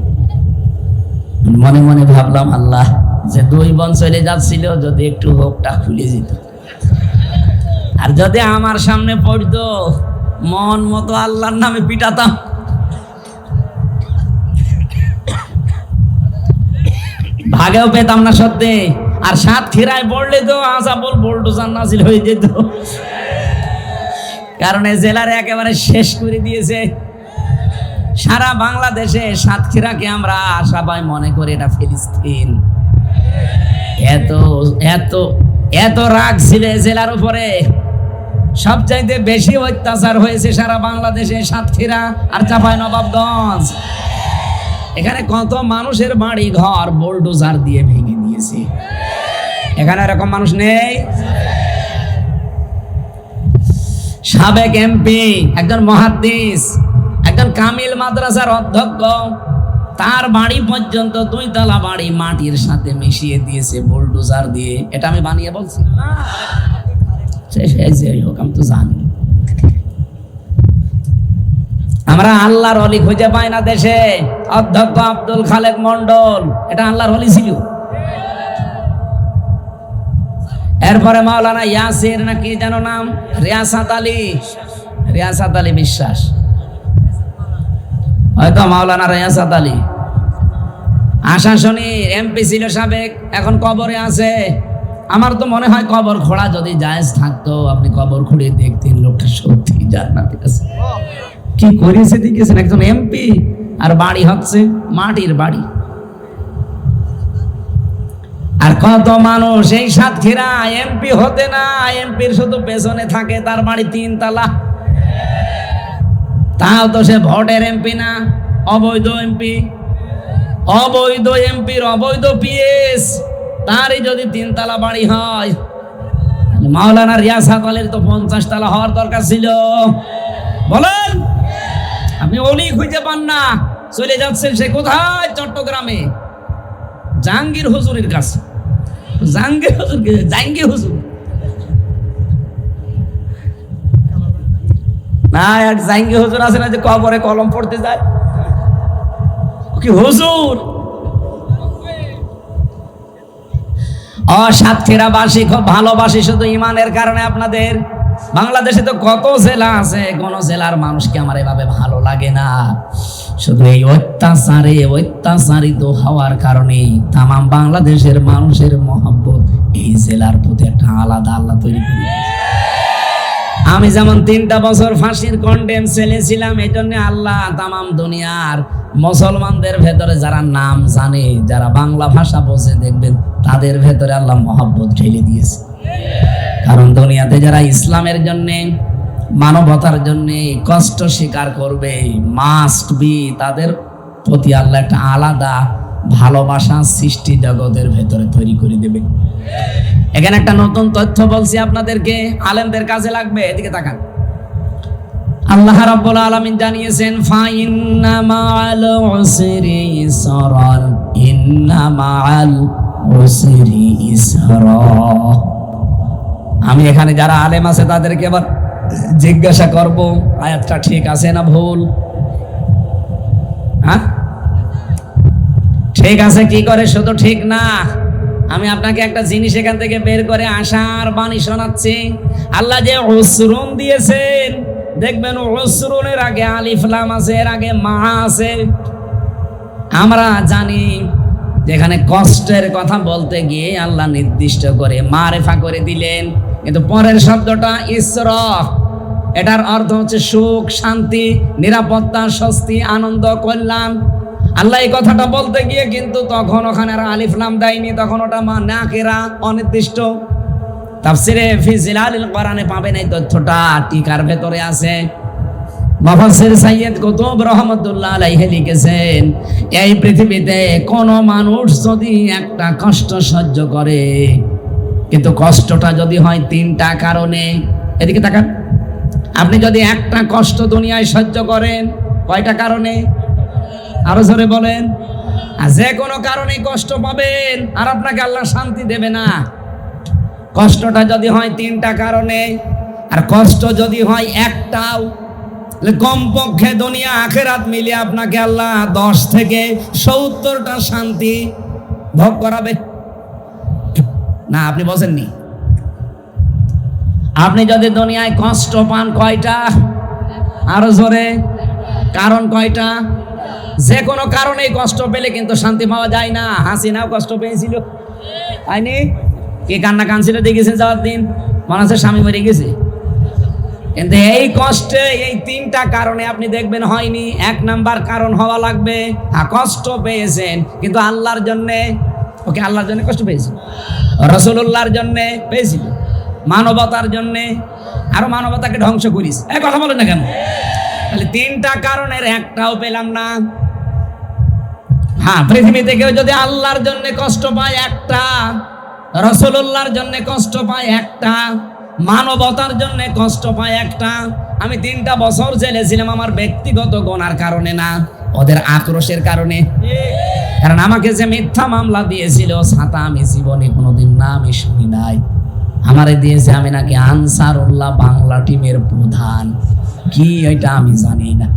মনে মনে ভাবলাম, আল্লাহ, যে 2 বোন চলে যাচ্ছিল, যদি একটু হুকটা খুলে যেত, আর যদি আমার সামনে পড়তো, মন মতো আল্লাহর নামে পিটাতাম। ভাগেও পেতাম না সত্যি। আর সাতক্ষীরায় পড়লে তো আসাবল বোল্ডোজার নাজিল হয়ে যেত, কারণ এই জেলার একেবারে শেষ করে দিয়েছে। সারা বাংলাদেশে সাতক্ষীরাকে আমরা সবাই মনে করি এটা ফিলিস্তিন। এত এত এত রাগ ছিল জেলার উপরে। সবচাইতে বেশি অত্যাচার হয়েছে সারা বাংলাদেশে সাতক্ষীরা আর চাঁপাইনবাবগঞ্জ। এখানে কত মানুষের বাড়ি ঘর বোল্ডোজার দিয়ে ভেঙে দিয়েছে। এখানে এরকম মানুষ নেই। সাবেক এমপি, একজন মুহাদ্দিস, একজন কামিল মাদ্রাসার অধ্যক্ষ, তার বাড়ি পর্যন্ত 2 তলা বাড়ি মাটির সাথে মিশিয়ে দিয়েছে বোল্ডোজার দিয়ে। এটা আমি বানিয়ে বলছি? আমি তো জানি। আমরা আল্লাহর ওলি খুঁজে পাই না দেশে। অধ্যক্ষ আব্দুল খালেক মন্ডল, এটা আল্লাহর ওলি ছিল। এরপরে মাওলানা ইয়াসির নাকি যেন নাম, রিয়াসাত আলী বিশ্বাস, হয়তো মাওলানা রিয়াসাত আলী আশাশুনির এমপি ছিল সাবেক, এখন কবরে আছে। আমার তো মনে হয় কবর খোঁড়া যদি জায়েজ থাকতো, আপনি কবর খুঁড়ে দেখতেন লোকটা সত্যি জান্নাতে আছে। কি করেছে দেখেছেন? একজন এমপি আর বাড়ি হচ্ছে মাটির বাড়ি। আর কত মানুষ এই সাতক্ষীরা এমপি হতে না, এমপির শুধু পেছনে থাকে, তার বাড়ি 3 তলা। তাও তো সে ভোটের এমপি না, অবৈধ এমপি। অবৈধ এমপির অবৈধ পিএস, তারই যদি 3 তলা বাড়ি হয়, মাওলানা রিয়াসাত আলীর তো 50 তলা হওয়ার দরকার ছিল। বলেন, আপনি ওলি খুঁজে পান না, চলে যাচ্ছেন সে কোথায়? চট্টগ্রামে জাহাঙ্গীর হুজুরের কাছে। জাহাঙ্গীর হুজুর না, এক জাহাঙ্গীর হুজুর আছে না যে কবরে কলম পড়তে যায়, কি হুজুর? সাতক্ষীরাবাসী খুব ভালোবাসি শুধু ইমানের কারণে আপনাদের। বাংলাদেশে তো কত জেলা আছে, কোন জেলার মানুষকে আমার এভাবে ভালো লাগে না। শুধু এই অত্যাচারিত হওয়ার কারণে তামাম বাংলাদেশের মানুষের মহব্বত এই জেলার প্রতি একটা আলাদা আল্লাহ তৈরি করে। আমি যেমন 3টা বছর ফাঁসির কন্ডেম ছেলে ছিলাম, এই জন্য আল্লাহ তামাম দুনিয়ার মুসলমানদের ভেতরে যারা নাম জানে, যারা বাংলা ভাষা বোঝে, দেখবেন তাদের ভেতরে আল্লাহ মহব্বত ঢেলে দিয়েছে। কারণ দুনিয়াতে যারা ইসলামের জন্যে, মানবতার জন্যে কষ্ট স্বীকার করবে, মাস্ট বি, তাদের প্রতি আল্লাহ একটা আলাদা ভালোবাসা সৃষ্টি জগতের ভেতরে তৈরি করে দেবে। এখানে একটা নতুন তথ্য বলছি আপনাদেরকে, আলেমদের কাজে লাগবে। এদিকে তাকান। আল্লাহ রাব্বুল আলামিন জানিয়েছেন, ফাইন্না মাআল উসরি ইসরান, ইন্না মাআল উসরি ইসরা। আমি এখানে যারা আলেম আছে তাদেরকে এবার জিজ্ঞাসা করব, আয়াতটা ঠিক আছে না ভুল? হ্যাঁ, ঠিক আছে কি করে? শুধু ঠিক না, আমি আপনাকে একটা জিনিস এখান থেকে বের করে আশার বাণী শোনাচ্ছি। আল্লাহ যে উসরুন দিয়েছেন, দেখবেন উসরুনের আগে আলিফ লাম আছে, এর আগে মা আছে। আমরা জানি যেখানে কষ্টের কথা বলতে গিয়ে আল্লাহ নির্দিষ্ট করে মারেফা করে দিলেন, কিন্তু পরের শব্দটা ইসরা, এটার অর্থ হচ্ছে সুখ, শান্তি, নিরাপত্তা, স্বস্তি, আনন্দ, কল্যাণ। আল্লাহ এই কথাটা বলতে গিয়ে কিন্তু তখন ওখানে আর আলিফ লাম দেয়নি, তখন ওটা মা নাকিরা, অনির্দিষ্ট। তাফসিরে ফি জিলালিল কোরআনে পাবেন এই তথ্যটা, টিকার ভেতরে আছে। মুফাসসির সাইয়্যিদ কুতুব রাহমাতুল্লাহ আলাইহি লিখেছেন, এই পৃথিবীতে কোন মানুষ যদি একটা কষ্ট সহ্য করে, কিন্তু কষ্টটা যদি হয় 3টা কারণে, এদিকে তাকান, আপনি যদি একটা কষ্ট দুনিয়ায় সহ্য করেন, কয়টা কারণে? আরো জোরে বলেন। আর যে কোনো কারণে কষ্ট পাবেন, আর আপনাকে আল্লাহ শান্তি দেবে না। কষ্টটা যদি হয় 3টা কারণে, আর কষ্ট যদি হয় একটাও, কমপক্ষে দুনিয়া আখেরাত মিলিয়ে আপনাকে আল্লাহ 10 থেকে 70টা শান্তি ভোগ করাবে। না, আপনি বলেননি। আপনি যদি দুনিয়ায় কষ্ট পান কয়টা? আরো জোরে, কারণ কয়টা? যে কোনো কারণে কষ্ট পেলে কিন্তু শান্তি পাওয়া যায় না। হাসিনাও কষ্ট পেয়েছিল, তাইনি? কে কান্না কানছিল দেখেছেন যাওয়ার দিন? মনে হচ্ছে স্বামী মরে গেছে। কিন্তু এই কষ্টে এই 3টা কারণে আপনি দেখবেন হয়নি। 1 নাম্বার কারণ হওয়া লাগবে, কষ্ট পেয়েছেন কিন্তু আল্লাহর জন্যে। ওকে, আল্লাহর জন্য কষ্ট পেয়েছি, রাসূলুল্লাহর জন্যে পেয়েছিল, মানবতার জন্যে। আরো মানবতাকে ধ্বংস করিস, এই কথা বলেন না কেন? তাহলে 3টা কারণের একটাও পেলাম না। হ্যাঁ, পৃথিবীতে কেউ যদি আল্লাহর জন্য কষ্ট পায় একটা, রাসূলুল্লাহর জন্য কষ্ট পায় একটা, মানবতার জন্য কষ্ট পায় একটা। আমি 3টা বছর জেলে ছিলাম আমার ব্যক্তিগত গুনার কারণে না, ওদের আক্রোশের কারণে। কারণ আমাকে যে মিথ্যা মামলা দিয়েছিল, ছাতা আমি জীবনে কোনোদিন না আমি শুনি নাই। আমারে দিয়েছে আমি নাকি আনসারুল্লাহ বাংলা টিমের প্রধান, কি এটা আমি জানি না।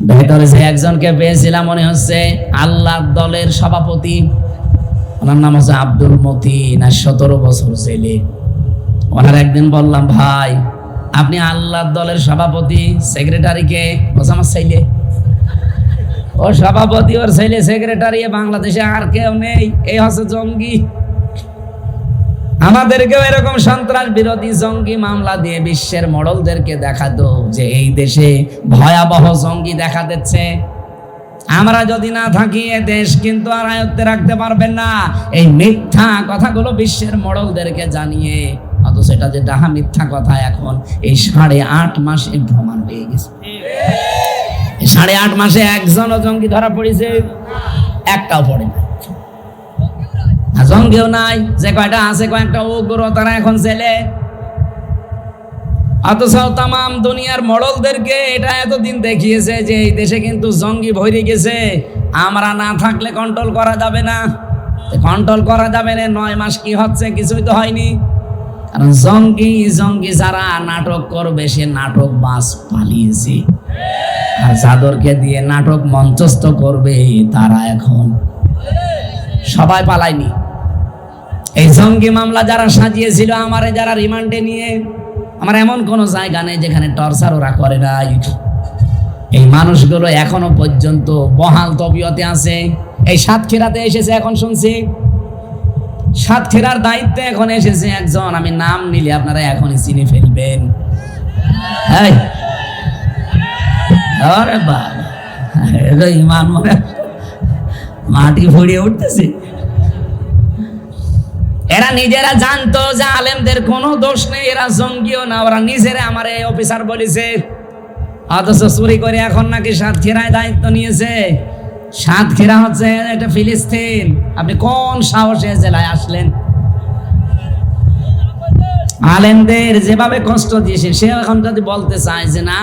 ভেতরে যে একজনকে পেয়েছিলাম, মনে হচ্ছে আল্লাহর দলের সভাপতি, ওনার নাম হচ্ছে আব্দুল মতিন, 17 বছর জেলে। ওনার একদিন বললাম, ভাই আপনি আল্লাহর দলের সভাপতি, সেক্রেটারিকে? বলছে আমার ছেলে। ও সভাপতি, ওর ছেলে সেক্রেটারি, বাংলাদেশে আর কেউ নেই, এই হচ্ছে জঙ্গি। আমাদেরকেও এরকম সন্ত্রাস বিরোধী জঙ্গি মামলা দিয়ে বিশ্বের মডেলদেরকে দেখাতো যে এই দেশে ভয়াবহ জঙ্গি দেখা দিচ্ছে। আমরা যদি না থাকি এ দেশ কিন্তু আর আয়ত্তে রাখতে পারবেন না। এই মিথ্যা কথাগুলো বিশ্বের মডেলদেরকে জানিয়ে, অথচ এটা যে ডাহা মিথ্যা কথা এখন এই 8.5 মাসে প্রমাণ পেয়ে গেছে। 8.5 মাসে একজনও জঙ্গি ধরা পড়েছে? একটাও পড়ে না। জঙ্গিও নাই, যে কয়টা আছে কয়েকটা উগ্র, তারা এখন জেলে। অথচ তামাম দুনিয়ার মডেলদেরকে এটা এতদিন দেখিয়েছে যে এই দেশে কিন্তু জঙ্গি ভরে গেছে, আমরা না থাকলে কন্ট্রোল করা যাবে না। কন্ট্রোল করা যাবে না, 9 মাস কি হচ্ছে? কিছুই তো হয়নি। কারণ জঙ্গি যারা নাটক করবে, সে নাটক বাস পালিয়েছে। আর যাদেরকে দিয়ে নাটক মঞ্চস্থ করবে, তারা এখন সবাই পালায়নি। এই জঙ্গি মামলা যারা সাজিয়েছিল, আমারে যারা রিমান্ডে নিয়ে, আমার এমন কোনো জায়গা নেই যেখানে টর্চার ওরা করে নাই। এই মানুষগুলো এখনো পর্যন্ত বহাল তবিয়তে আছে। এই সাতক্ষীরাতে এসেছে, এখন শুনছি সাতক্ষীরার দায়িত্বে এখন এসেছে একজন, আমি নাম নিলে আপনারা এখনই চিনে ফেলবেন। আরে বাবা, ইমান মনে মাটি ফুড়িয়ে উঠতেছে। এরা নিজেরা জানতো যে আলেমদের কোনো দোষ নেই, এরা জঙ্গিও না, ওরা নিজেরা আমার এই অফিসার বলেছে। অথচ চুরি করে এখন নাকি সাতক্ষীরায় দায়িত্ব নিয়েছে। সাতক্ষীরা হচ্ছে এটা ফিলিস্তিন। আপনি কোন সাহসে জেলায় আসলেন? আলেমদের যেভাবে কষ্ট দিয়েছে, সে এখন যদি বলতে চায় যে না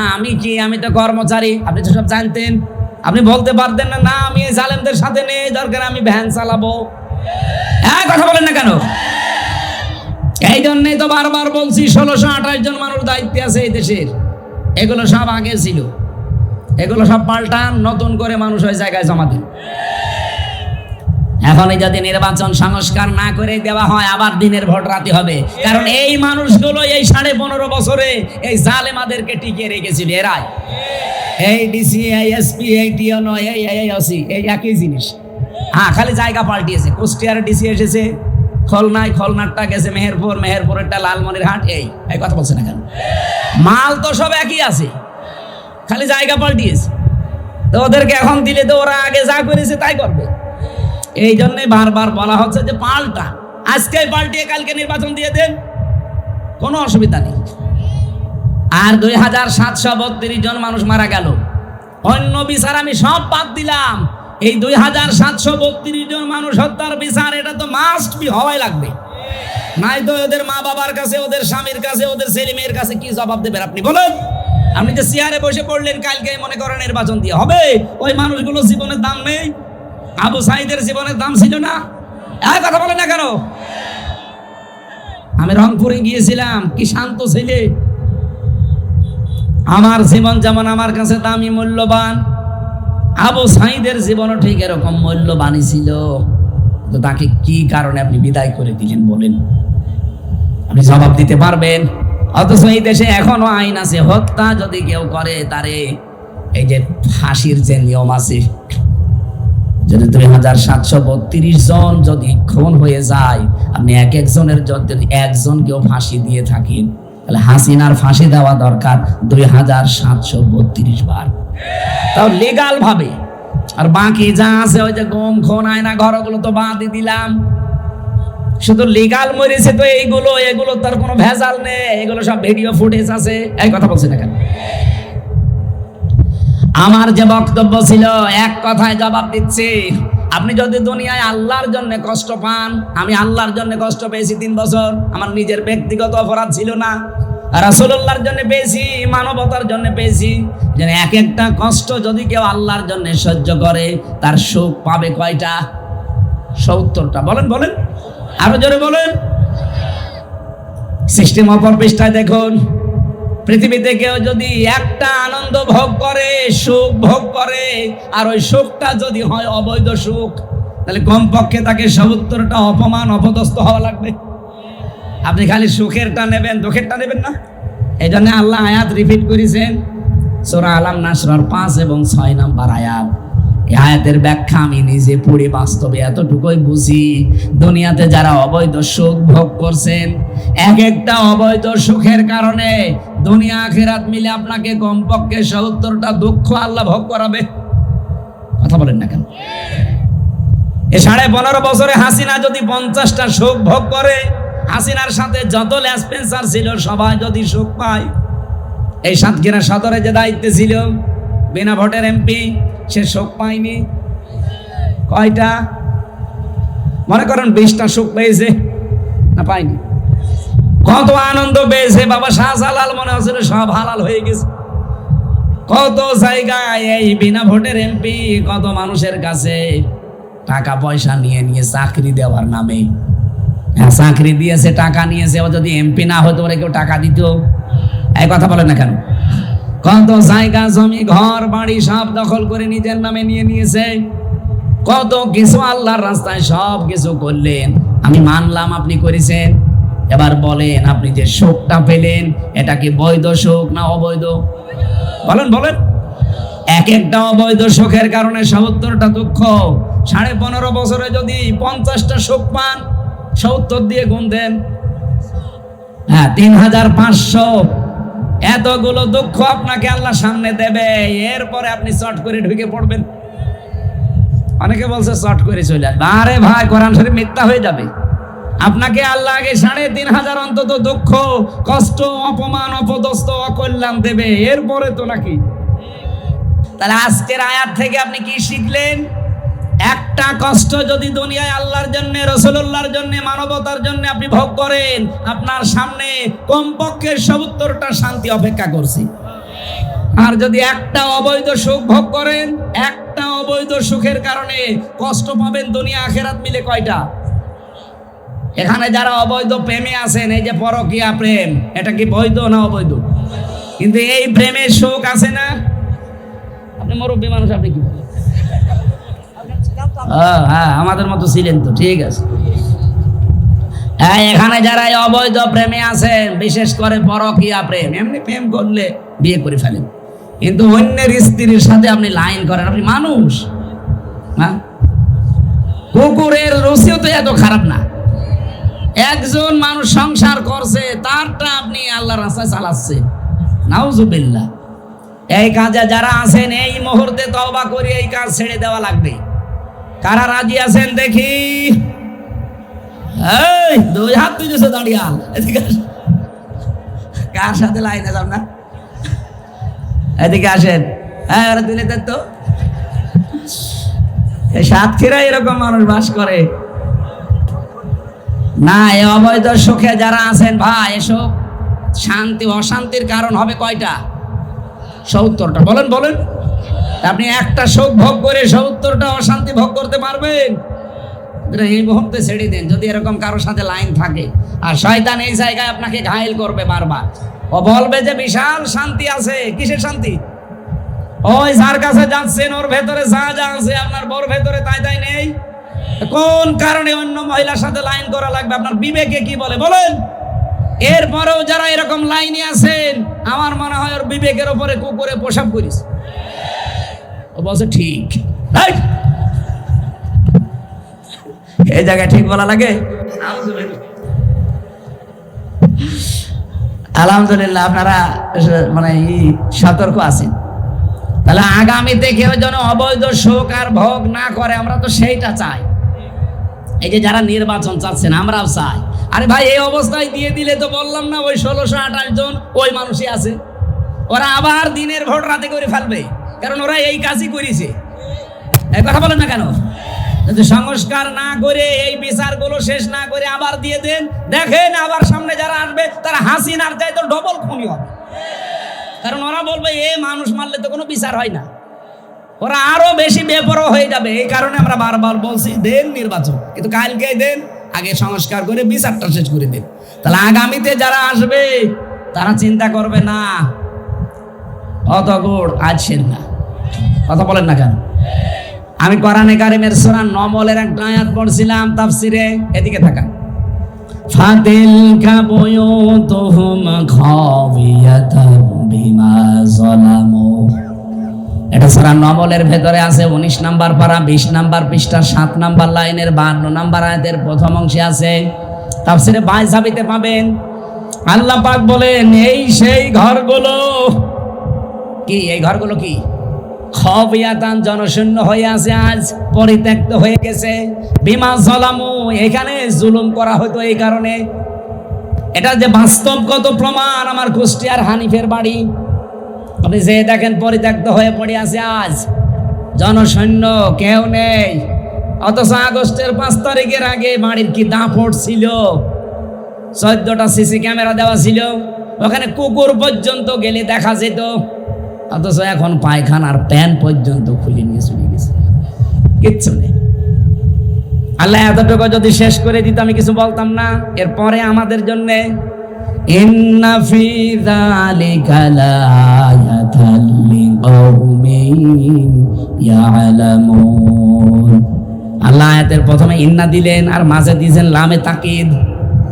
আমি তো কর্মচারী, আপনি তো সব জানতেন, আপনি বলতে পারতেন না না আমি এই জালেমদের সাথে নেই, দরকার আমি ভ্যান চালাবো। হ্যাঁ, কথা বলেন না কেন? এই জন্যই তো বারবার বলছি 1628 জন মানুষ দায়িত্বে আছে এই দেশের। এগুলো সব আগে ছিল, এগুলো সব পাল্টান, নতুন করে মানুষ ওই জায়গায় জমা দিন। এখনই যদি নির্বাচন সংস্কার না করে দেওয়া হয়, আবার দিনের ভোট রাতে হবে। কারণ এই মানুষগুলো এই 15.5 বছরে এই জালেমাদেরকে টিকিয়ে রেখেছিল। এরাই এই ডিসি, এই এসপি, এই টিএনও, এই ওসি, এই একই জিনিস। হ্যাঁ, খালি জায়গা পাল্টিয়েছে। কুষ্টিয়ার ডিসি এসেছে খুলনায়, খুলনারটা গেছে মেহেরপুর, মেহেরপুরেরটা লালমনিরহাট। এই কথা বলছে না কেন? মাল তো সব একই আছে, খালি জায়গা পাল্টিয়েছে। তো ওদেরকে এখন দিলে তো ওরা আগে যা করেছে তাই করবে। এই জন্যই বারবার বলা হচ্ছে যে পাল্টা, আজকে পাল্টিয়ে কালকে নির্বাচন দিয়ে দেন, কোনো অসুবিধা নেই। আর 2732 জন মানুষ মারা গেল। অন্য বিচার আমি সব বাদ দিলাম, এই 2732 জন মানুষ হত্যার বিচার এটা তো মাস্ট বি হওয়াই লাগবে। নাই তো ওদের মা বাবার কাছে, ওদের স্বামীর কাছে, ওদের ছেলে মেয়ের কাছে কি জবাব দেবেন আপনি বলেন? আপনি যে চেয়ারে বসে পড়লেন, কালকে মনে করেন নির্বাচন দিয়ে হবে, ওই মানুষগুলো জীবনের দাম নেই? আবু সাইদের জীবনের দাম ছিল না? এই কথা বলেন না কেন? আমি রংপুরে গিয়েছিলাম, কি শান্ত ছেলে। আমার জীবন যেমন আমার কাছে দামি, মূল্যবান, আবু সাইদের জীবনও ঠিক এরকম মূল্যবানই ছিল। তো তাকে কি কারণে আপনি বিদায় করে দিলেন বলেন? আপনি জবাব দিতে পারবেন? অথচ এই দেশে এখনো আইন আছে, হত্যা যদি কেউ করে তারে এই যে ফাঁসির যে নিয়ম আছে, যদি 2732 জন যদি খুন হয়ে যায়, আপনি এক একজনের যদি একজনকেও ফাঁসি দিয়ে থাকেন, তাহলে হাসিনার ফাঁসি দেওয়া দরকার 2732 বার, তাও লিগাল ভাবে। আর বাকি যা আছে ওই যে গম, খুন, আয়না ঘর, ওগুলো তো বাদই দিলাম। শুধু লিগাল মরেছে তো এগুলো তার কোনো ভেজাল নেই, এগুলো সব ভিডিও ফুটেজ আছে। এই কথা বলছি না কেন? আমার যে বক্তব্য ছিল, এক কথায় জবাব দিচ্ছি। আপনি যদি দুনিয়ায় আল্লাহর জন্য কষ্ট পান, আমি আল্লাহর জন্য কষ্ট পেয়েছি 3 বছর। আমার নিজের ব্যক্তিগত অপরাধ ছিল না, রাসূলুল্লাহর জন্য পেয়েছি, মানবতার জন্য পেয়েছি। যেন এক একটা কষ্ট যদি কেউ আল্লাহর জন্য সহ্য করে, তার সুখ পাবে কয়টা? 70টা। বলেন বলেন, আরো জোরে বলেন। সিস্টেম অপর পৃষ্ঠায় দেখুন, পৃথিবীতে কেউ যদি একটা আনন্দ ভোগ করে, সুখ ভোগ করে, আর ওই সুখটা যদি হয় অবৈধ সুখ, তাহলে কমপক্ষে তাকে 70টা অপমান, অপদস্থ হওয়া লাগবে। আপনি খালি সুখেরটা নেবেন, দুঃখেরটা নেবেন না। এই জন্য আল্লাহ আয়াত রিপিট করেছেন, সূরা আলাম নাসরার 5 এবং 6 নম্বর আয়াত। এই আয়াতের ব্যাখ্যা আমি নিজে পড়ে বাস্তবে এতটুকুই বুঝি, দুনিয়াতে যারা অবৈধ সুখ ভোগ করছেন, এক একটা অবৈধ সুখের কারণে দুনিয়া আখিরাত মিলে আপনাকে কমপক্ষে 70টা দুঃখ আল্লাহ ভোগ করাবে। কথা বলেন না কেন? এই 15.5 বছরে হাসিনা যদি 50টা সুখ ভোগ করে, হাসিনার সাথে যত লেসপেন্সার ছিল সবাই যদি সুখ পায়, এই সাতক্ষীরা সদরে যে দায়িত্বে ছিল বিনা ভোটের এমপি, সে সুখ পায়নি কয়টা? মনে করেন 20টা সুখ পেয়েছে না পায়নি? কত আনন্দ পেয়েছে বাবা শাহজালাল, মনে হচ্ছিল সব হালাল হয়ে গেছে। কত জায়গায় এই বিনা ভোটের এমপি কত মানুষের কাছে টাকা পয়সা নিয়ে চাকরি দেওয়ার নামে, হ্যাঁ চাকরি দিয়েছে, টাকা নিয়েছে। ও যদি এমপি না হতো ওরা কেউ টাকা দিত? এই কথা বলেন না কেন? কত জায়গা জমি ঘর বাড়ি সব দখল করে নিজের নামে নিয়ে নিয়েছে। কত কিছু আল্লাহর রাস্তায় সব কিছু করলেন, আমি মানলাম আপনি করেছেন। এবার বলেন, আপনি যে সুখটা পেলেন এটা কি বৈধ সুখ না অবৈধ? বলেন বলেন। এক একটা অবৈধ সুখের কারণে 70টা দুঃখ। 15.5 বছরে যদি 50টা সুখ পান, 70 দিয়ে গুণ দেন। হ্যাঁ, 3500। এতগুলো দুঃখ আপনাকে আল্লাহ সামনে দেবে, এরপরে আপনি চট করে ঢুকে পড়বেন। অনেকে বলছে চট করে চলে আসবে। আরে ভাই, কোরআন শরীফ মিথ্যা হয়ে যাবে। আপনাকে আল্লাহ আগে 3500 অন্তত দুঃখ, কষ্ট, অপমান, অপদস্থ, অকল্যাণ দেবে, এরপরে তো নাকি। তাহলে আজকের আয়াত থেকে আপনি কি শিখলেন? একটা কষ্ট যদি দুনিয়ায় আল্লাহর জন্য, রাসূলুল্লাহর জন্য, মানবতার জন্য আপনি ভোগ করেন, আপনার সামনে কমপক্ষে 70টা শান্তি অপেক্ষা করছে। আর যদি একটা অবৈধ সুখ ভোগ করেন, একটা অবৈধ সুখের কারণে কষ্ট পাবেন দুনিয়া আখেরাত মিলে কয়টা? এখানে যারা অবৈধ প্রেমে আছেন, এই যে পরকীয়া প্রেম, এটা কি বৈধ না অবৈধ? কিন্তু এই প্রেমের সুখ আছে না? আপনি মুরব্বী মানুষ, আপনি কি বলেন? হ্যাঁ, আমাদের মতো ছিলেন তো, ঠিক আছে। হ্যাঁ, এখানে যারা অবৈধ প্রেমে আছেন, বিশেষ করে পরকীয়া প্রেম, এমনি প্রেম করলে বিয়ে করে ফেলেন, কিন্তু অন্যের স্ত্রীর সাথে আপনি লাইন করেন, আপনি মানুষ? হ্যাঁ, কুকুরের রুচিও তো এত খারাপ না। একজন মানুষ সংসার করছে, তারটা আপনি আল্লাহর রাস্তায় চালাচ্ছে, নাউজুবিল্লাহ। এই কাজে যারা আছেন, এই মুহূর্তে তওবা করে এই কাজ ছেড়ে দেওয়া লাগবে। কারা রাজি আছেন দেখি? এই 2 হাত তুলেছে দাঁড়িয়াল, এদিকে কার সাথে লাইনে যাব না? এদিকে আসেন। হ্যাঁ, ওরা তুলে দেন তো। এই সাতক্ষীরায় এরকম মানুষ বাস করে না। এই অবৈধ সুখে যারা আছেন ভাই, এসব শান্তি অশান্তির কারণ হবে কয়টা? 70টা। বলেন বলেন, আপনি একটা সুখ ভোগ করে 70টা অশান্তি ভোগ করতে পারবেন? এই মুহূর্তে ছেড়ে দেন, যদি এরকম কারোর সাথে লাইন থাকে। আর শয়তান এই জায়গায় আপনাকে ঘায়েল করবে বারবার। ও বলবে যে বিশাল শান্তি আছে। কিসের শান্তি? ওই যার কাছে যাচ্ছেন, ওর ভেতরে যা যা আছে, আপনার বর ভেতরে তাই তাই নেই। কোন কারণে অন্য মহিলার সাথে লাইন করা লাগবে? আপনার বিবেকে কি বলে বলেন? এরপরেও যারা এরকম লাইনে আছেন, আমার মনে হয় ওর বিবেকের উপরে কুকুরে প্রসাব করিস। ও বলছে ঠিক। এই জায়গায় ঠিক বলা লাগে? আলহামদুলিল্লাহ, আপনারা মানে সতর্ক আছেন। তাহলে আগামীতে কেউ যেন অবৈধ সুখ আর ভোগ না করে, আমরা তো সেইটা চাই। এই যে যারা নির্বাচন চাচ্ছেন, আমরাও চাই। আরে ভাই, এই অবস্থায় দিয়ে দিলে তো বললাম না, ওই 1628 জন ওই মানুষই আছে। ওরা আবার দিনের ভোট রাতে করে ফেলবে, কারণ ওরা এই কাজই করেছে। এই কথা বলেন না কেন? যদি সংস্কার না করে, এই বিচারগুলো শেষ না করে আবার দিয়ে দেন, দেখেন আবার সামনে যারা আসবে তারা হাসিনার চাইতে ডবল খুনি হবে। কারণ ওরা বলবে, এ মানুষ মারলে তো কোনো বিচার হয় না। ওরা আরো বেশি বেপরোয়া হয়ে যাবে। এই কারণে আমরা বারবার বলছি, দেন নির্বাচন, কিন্তু কালকে দেন, আগে সংস্কার করে বিচারটা শেষ করে দেন। তাহলে আগামীতে যারা আসবে তারা চিন্তা করবে না অত গোড় আছেন না। কথা বলেন না কেন? আমি কোরআনে কারিমের সূরা নমলের একটা আয়াত পড়ছিলাম তাফসিরে, এদিকে থাকা। ফাতিলকা বুয়ুতুহুম খাবিয়াতাম বিমা যালামু। এটা সূরা নমলের ভেতরে আছে, 19 নাম্বার পারা, 20 নাম্বার পৃষ্ঠা, 7 নাম্বার লাইনের 52 নাম্বার আয়াতের প্রথম অংশে আছে। তাফসিরে বাইজাবিতে পাবেন। আল্লাহ পাক বলেন, এই সেই ঘরগুলো কি? এই ঘরগুলো কি? খাবিয়াতান, জনশূন্য হয়ে আছে, আজ পরিত্যক্ত হয়ে গেছে। বিমা যালামু, এখানে জুলুম করা হতো এই কারণে। এটা যে বাস্তবগত প্রমাণ, আমার কুষ্টিয়ার হানিফের বাড়ি, আপনি যে দেখেন পরিত্যক্ত হয়ে পড়ে আছে, আজ জনশূন্য, কেউ নেই। অথচ আগস্টের 5 তারিখের আগে বাড়ির কি দাপট ছিল, 14টা সিসি ক্যামেরা দেওয়া ছিল, ওখানে কুকুর পর্যন্ত গেলে দেখা যেত। অথচ এখন পায়খানার প্যান পর্যন্ত খুলে নিয়ে চলে গেছে, কিচ্ছু নেই। আল্লাহ এতটুকু যদি শেষ করে দিত, আমি কিছু বলতাম না। এরপরে আমাদের জন্যে ইন্না ফি যালিকা লাআয়াতাল লিকাউমিন ইয়ালামুন। আল্লাহ আয়াতের প্রথমে ইন্না দিলেন, আর মাঝে দিয়েছেন লামে তাকিদ।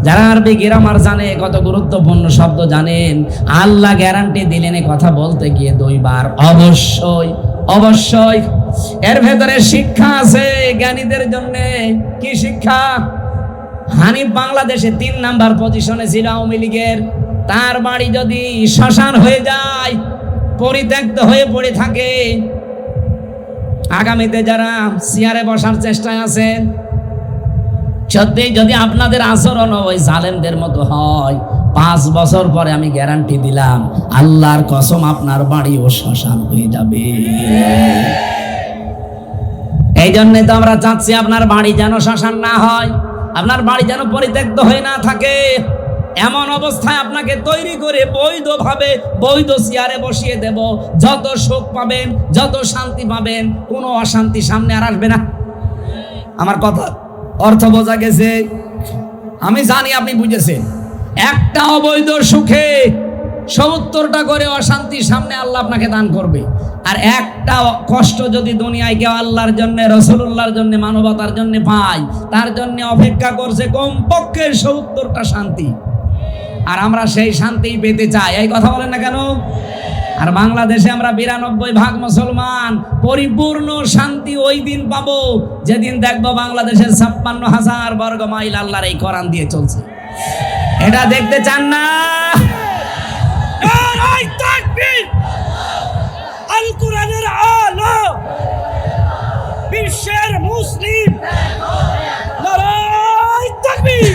যারা আরবি গ্রামার জানে, কত গুরুত্বপূর্ণ শব্দ জানেন, আল্লাহ গ্যারান্টি দিলেন এই কথা বলতে গিয়ে 2 বার। অবশ্যই অবশ্যই এর ভেতরে শিক্ষা আছে জ্ঞানীদের জন্য। কি শিক্ষা? হানিফ বাংলাদেশে 3 নাম্বার পজিশনে ছিল আওয়ামী লীগের। তার বাড়ি যদি শ্মশান হয়ে যায়, পরিত্যক্ত হয়ে পড়ে থাকে, আগামীতে যারা চেয়ারে বসার চেষ্টায় আছেন, সত্যি যদি আপনাদের আচরণ ওই জালেমদের মতো হয়, 5 বছর পরে আমি গ্যারান্টি দিলাম, আল্লাহর কসম আপনার বাড়িও শ্মশান হয়ে যাবে। এই জন্যই তো আমরা চাচ্ছি আপনার বাড়ি যেন শ্মশান না হয়, আপনার বাড়ি যেন পরিত্যক্ত হয়ে না থাকে। এমন অবস্থায় আপনাকে তৈরি করে বৈধভাবে বৈধ চেয়ারে বসিয়ে দেব। যত সুখ পাবেন, যত শান্তি পাবেন, কোনো অশান্তি সামনে আর আসবে না। আমার কথা অর্থ বোঝা গেছে? আমি জানি আপনি বুঝেছেন। একটা অবৈধ সুখে 70টা করে অশান্তি সামনে আল্লাহ আপনাকে দান করবে। আর একটা কষ্ট যদি দুনিয়ায় কেউ আল্লাহর জন্য, রাসূলুল্লাহর জন্য, মানবতার জন্য পায়, তার জন্য অপেক্ষা করছে কমপক্ষে 70টা শান্তি। আর আমরা সেই শান্তি পেতে চাই, এই কথা বলেন না কেন? আর বাংলাদেশে আমরা 92% মুসলমান, পরিপূর্ণ শান্তি ওই দিন পাবো যেদিন দেখবো বাংলাদেশের 56,000 বর্গ মাইল আল্লাহর এই কোরআন দিয়ে চলছে। এটা দেখতে চান না? নারায়ে তাকবীর! আল কোরআনের আলো, বিশ্বের মুসলিম, নারায়ে তাকবীর!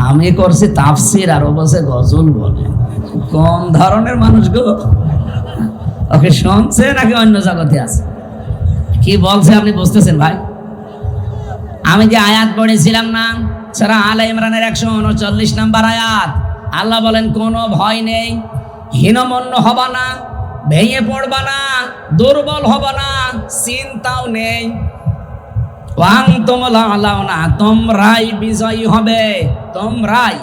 আমি করছি তাফসির আর ও বসে গজল বলে। কোন ধরনের মানুষ গো? ওকে শুনছে নাকি অন্য জগতে আছে? কি বলছে আপনি বুঝতেছেন ভাই? আমি যে আয়াত পড়েছিলাম না, সূরা আলে ইমরানের 139 নম্বর আয়াত, আল্লাহ বলেন কোনো ভয় নেই, হীনমন্য হবা না, ভেঙে পড়বা না, দুর্বল হবা না, চিন্তাও নেই। তোমরাই বিজয়ী হবে। তোমরাই,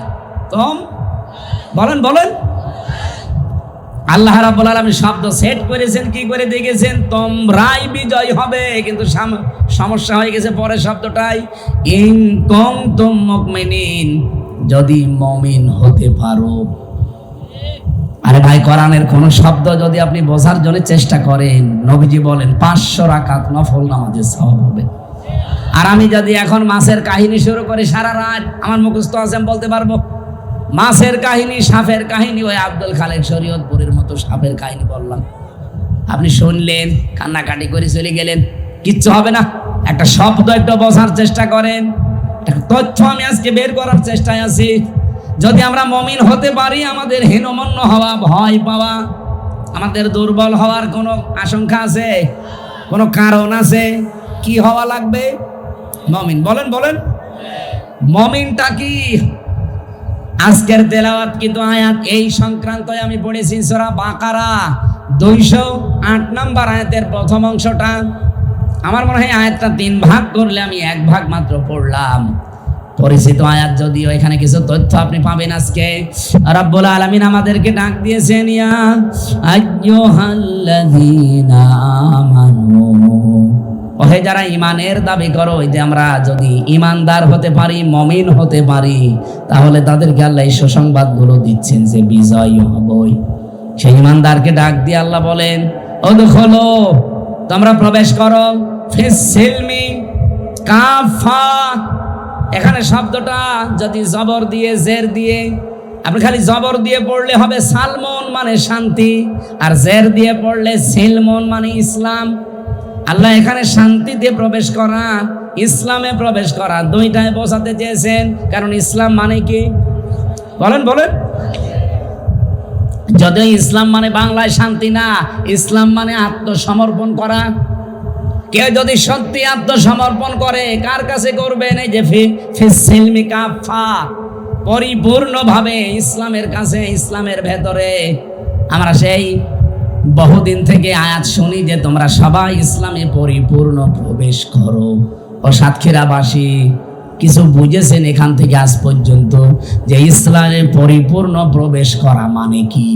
বলেন আল্লাহ রাব্বুল আলামিন শব্দ সেট করেছেন, কি করে দেখেছেন? তোমরাই বিজয়ী হবে। কিন্তু সমস্যা হয়ে গেছে পরের শব্দটাই, ইন কুনতুম মুমিনিন, যদি মুমিন হতে পারো। আরে ভাই, কোরআনের কোন শব্দ যদি আপনি বোঝার জন্য চেষ্টা করেন, নবীজি বলেন 500 রাকাত নফল নামাজের সওয়াব হবে। আর আমি যদি এখন মাছের কাহিনী শুরু করি সারা রাত, আমার মুখস্থ আছে, আমি বলতে পারবো। মাছের কাহিনী, সাপের কাহিনী, ওই আব্দুল খালেক শরীয়তপুরের মতো সাপের কাহিনী বললাম, আপনি শুনলেন, কান্নাকাটি করে চলে গেলেন, কিচ্ছু হবে না। একটা শব্দ একটু বোঝার চেষ্টা করেন, একটা তথ্য আমি আজকে বের করার চেষ্টায় আছি। যদি আমরা মুমিন হতে পারি, আমাদের হীনমন্য হওয়া, ভয় পাওয়া, আমাদের দুর্বল হওয়ার কোনো আশঙ্কা আছে? কোনো কারণ আছে? কি হওয়া লাগবে? মুমিন। বলেন মুমিনটা কি? আজকের তেলাওয়াত কিন্তু আয়াত এই সংক্রান্তই আমি পড়েছি, সূরা বাকারা 208 নম্বর আয়াতের প্রথম অংশটা। আমার মনে হয় আয়াতটা 3 ভাগ করলে আমি 1 ভাগ মাত্র পড়লাম। পরিচিত আয়াত, যদিও এখানে কিছু তথ্য আপনি পাবেন আজকে। রব্বুল আলামিন আমাদেরকে ডাক দিয়েছেন, ইয়া আইয়ুহাল্লাযীনা আমানু, ওহে যারা ইমানের দাবি করো, যে আমরা যদি ইমানদার হতে পারি, মুমিন হতে পারি, তাহলে তাদেরকে আল্লাহ এই সুসংবাদগুলো দিচ্ছেন যে বিজয় হবই। সেই ইমানদারকে ডাক দিয়ে আল্লাহ বলেন, উদখুলু, তোমরা প্রবেশ করো, ফিস-সিলমি কাফা। এখানে শব্দটা যদি জবর দিয়ে, জের দিয়ে, আপনি খালি জবর দিয়ে পড়লে হবে সালমন মানে শান্তি, আর জের দিয়ে পড়লে সিলমন মানে ইসলাম। আল্লাহ এখানে শান্তিতে প্রবেশ করা, ইসলামে প্রবেশ করা, দুইটাই বোঝাতে চেয়েছেন। কারণ ইসলাম মানে কি? বলেন যদিও ইসলাম মানে বাংলায় শান্তি না, ইসলাম মানে আত্মসমর্পণ করা। কেউ যদি সত্যি আত্মসমর্পণ করে, কার কাছে করবেন? এই যে ফিস-সিলমি কাফা, পরিপূর্ণভাবে ইসলামের কাছে, ইসলামের ভেতরে। আমরা সেই বহুদিন থেকে আয়াত শুনি যে তোমরা সবাই ইসলামে পরিপূর্ণ প্রবেশ করো। ও সাতক্ষীরাবাসী কিছু বুঝেছেন এখান থেকে আজ পর্যন্ত যে ইসলামে পরিপূর্ণ প্রবেশ করা মানে কি?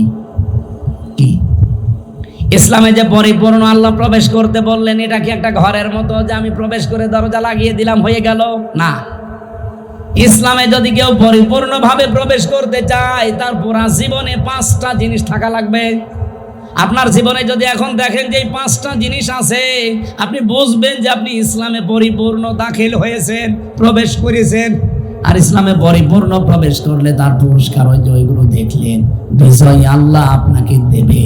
ইসলামে যে পরিপূর্ণ আল্লাহ প্রবেশ করতে বললেন, এটা কি একটা ঘরের মতো যে আমি প্রবেশ করে দরজা লাগিয়ে দিলাম, হয়ে গেল? না। ইসলামে যদি কেউ পরিপূর্ণভাবে প্রবেশ করতে চায়, তার পুরা জীবনে 5টা জিনিস থাকা লাগবে। আপনার জীবনে যদি এখন দেখেন যে এই 5টা জিনিস আছে, আপনি বুঝবেন যে আপনি ইসলামে পরিপূর্ণ দাখিল হয়েছেন, প্রবেশ করেছেন। আর ইসলামে পরিপূর্ণ প্রবেশ করলে তার পুরস্কার ওই যে ওইগুলো দেখলেন, বিজয় আল্লাহ আপনাকে দেবে।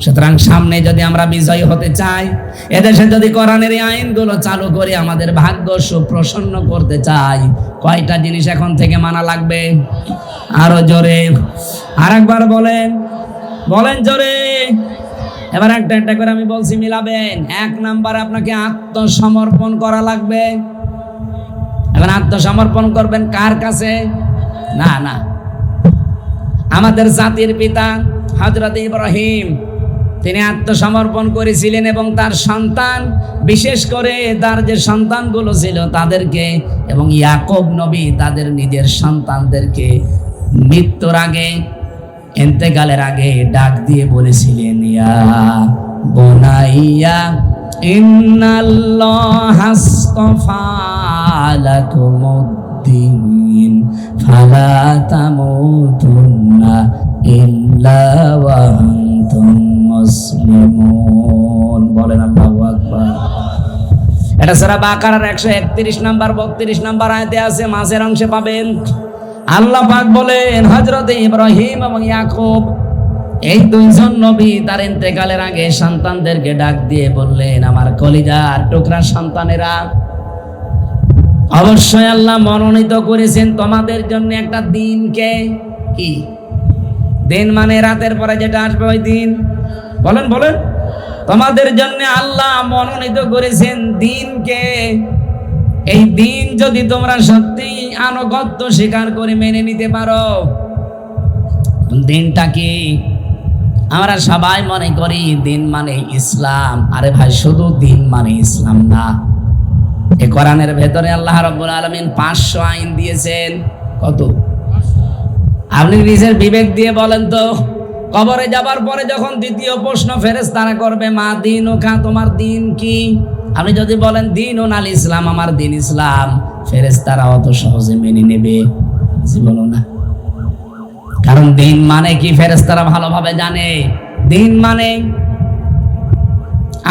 সুতরাং সামনে যদি আমরা বিজয়ী হতে চাই, এদেশে যদি কোরআনের এই আইনগুলো চালু করে আমাদের ভাগ্য সুপ্রসন্ন করতে চাই, কয়টা জিনিস এখন থেকে মানা লাগবে? আরো জোরে আরেকবার বলেন, বলেন জোরে। এবার একটা একটা করে আমি বলছি, মিলাবেন। 1 নাম্বার, আপনাকে আত্মসমর্পণ করা লাগবে। এখন আত্মসমর্পণ করবেন কার কাছে? না না, আমাদের জাতির পিতা হযরত ইব্রাহিম, তিনি আত্মসমর্পণ করেছিলেন এবং তার সন্তান, বিশেষ করে তার যে সন্তানগুলো ছিল তাদেরকে, এবং ইয়াকুব নবী তাদের নিজের সন্তানদেরকে মৃত্যুর আগে, ইন্তেকালের আগে ডাক দিয়ে বলেছিলেন, ইয়া বুনাইয়া ইন্নাল্লাহা আস্তাফা লাকুমুদ্দিন ফালা তামুতুন্না ইল্লা ওয়া আনতুম মুসলিমুন। বলেন আল্লাহু আকবার। এটা সূরা বাকারার 131 নাম্বার 32 নাম্বার আয়াতে আছে, মাঝের অংশে পাবেন। আল্লাহ পাক বলেন, হযরত ইব্রাহিম এবং ইয়াকুব, এই দুইজন নবী তার ইন্তেকালের আগে সন্তানদেরকে ডাক দিয়ে বললেন, আমার কলিজার টুকরা সন্তানেরা, অবশ্যই আল্লাহ মনোনীত করেছেন তোমাদের জন্য একটা দিনকে। কি দিন? মানে রাতের পরে যেটা আসবে ওই দিন। বলেন বলেন। তোমাদের জন্য আল্লাহ মনোনীত করেছেন দিনকে। এই দিন যদি তোমরা সত্যি আনুগত্য স্বীকার করে মেনে নিতে পারো। দিনটা কি? আমরা সবাই মনে করি দিন মানে ইসলাম। আরে ভাই, শুধু দিন মানে ইসলাম না। এই কোরআনের ভেতরে আল্লাহ রাব্বুল আলামিন 500 আইন দিয়েছেন। কত? আপনি নিজের বিবেক দিয়ে বলেন তো, কবরে যাবার পরে যখন দ্বিতীয় প্রশ্ন ফেরেশতারা করবে, মা দীনুকা, তোমার দিন কি? আপনি যদি বলেন দীনুন আল ইসলাম, আমার দিন ইসলাম, ফেরেশতারা অত সহজে মেনে নেবে? জীবনও না। কারণ দিন মানে কি ফেরেশতারা ভালোভাবে জানে। দিন মানে,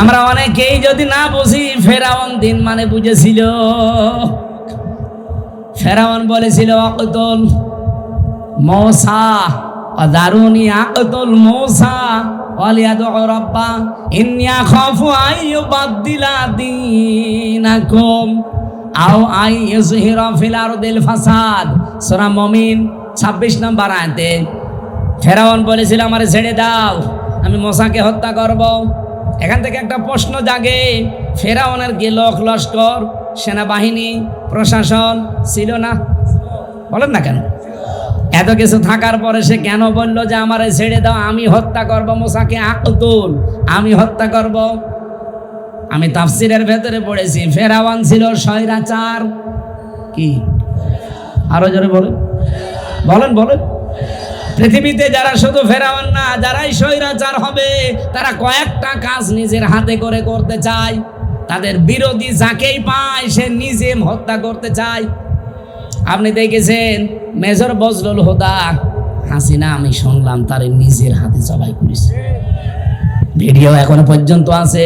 আমরা অনেকেই যদি না বুঝি, ফেরাউন দিন মানে বুঝেছিল। ফেরাউন বলেছিল, আকতুল মূসা ওয়াদারুনি আকতুল মূসা ওয়ালিয়াদউ রাব্বা ইন্নী আখাফু আইয়ুবাদদিলা দীনাকুম আও আইয়ুযহিরা ফিল আরদিল ফাসাদ। সূরা মুমিন 26 নম্বর আয়াতে ফেরাউন বলেছিল, আমারে ছেড়ে দাও, আমি মূসাকে হত্যা করব। এখান থেকে একটা প্রশ্ন জাগে, ফেরাউনের কি লোক লস্কর, সেনাবাহিনী, প্রশাসন ছিল না? বলেন না কেন? এত কিছু থাকার পরে সে কেন বলল যে আমারে ছেড়ে দাও, আমি হত্যা করব মূসাকে, আকতুল, আমি হত্যা করব? আমি তাফসিরের ভেতরে পড়েছি, ফেরাউন ছিল স্বৈরাচার। কি? আরো জোরে বলেন, বলেন বলেন। পৃথিবীতে যারা শুধু ফেরাউন না, যারাই স্বৈরাচার হবে, তারা কয়েকটা কাজ নিজের হাতে করে করতে চায়। তাদের বিরোধী যাকেই পায় সে নিজে হত্যা করতে চায়। আপনি দেখেছেন মেজর বজলুল হুদা, হাসিনা, আমি শুনলাম তার নিজের হাতে জবাই করেছে। ভিডিও এখনো পর্যন্ত আছে।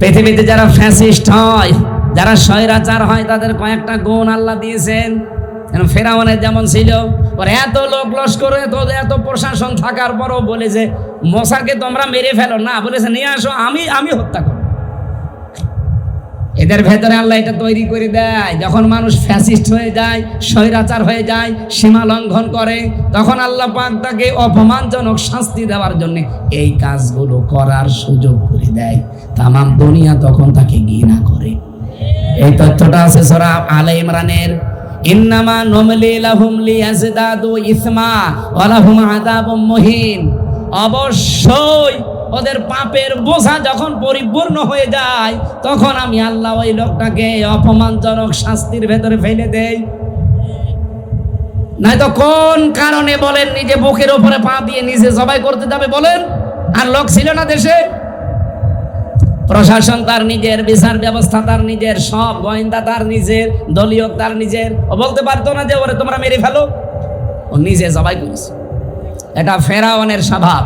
পৃথিবীতে যারা ফ্যাসিস্ট হয়, যারা স্বৈরাচার হয়, তাদের কয়েকটা গুণ আল্লাহ দিয়েছেন। ফেরাউনের যেমন ছিল, ওর এত লোক লস্কর, এত প্রশাসন থাকার পরও বলেছে মূসাকে তোমরা মেরে ফেলো না, বলেছে নিয়ে আসো, আমি হত্যা করব। এদের ভেতরে আল্লাহ এটা তৈরি করে দেয়। যখন মানুষ ফ্যাসিস্ট হয়ে যায়, স্বৈরাচার হয়ে যায়, সীমা লঙ্ঘন করে, তখন আল্লাহ পাক তাকে অপমানজনক শাস্তি দেওয়ার জন্য এই কাজগুলো করার সুযোগ করে দেয়। তামাম দুনিয়া তখন তাকে ঘৃণা করে। এই তথ্যটা আছে সূরা আলে ইমরানের, ইন্নামা নুমলি লাহুম লিয়াজদাদু ইসমা ওয়া লাহুম আযাবুম মুহিন। অবশ্যই ওদের পাপের বোঝা যখন পরিপূর্ণ হয়ে যায়, তখন আমি আল্লাহ ওই লোকটাকে অপমানজনক শাস্তির ভেতরে ফেলে দেই। নয়তো কোন কারণে বলেন নিজে বুকের উপরে পা দিয়ে নিজে জবাই করতে যাবে বলেন? আর লোক ছিল না দেশে? প্রশাসন তার নিজের, বিচার ব্যবস্থা তার নিজের, সব গোয়েন্দা তার নিজের, দলীয় তার নিজের। ও বলতে পারতো না যে ওরে তোমরা মেরে ফেলো? ও নিজে জবাই করেছে। এটা ফেরাউনের স্বভাব,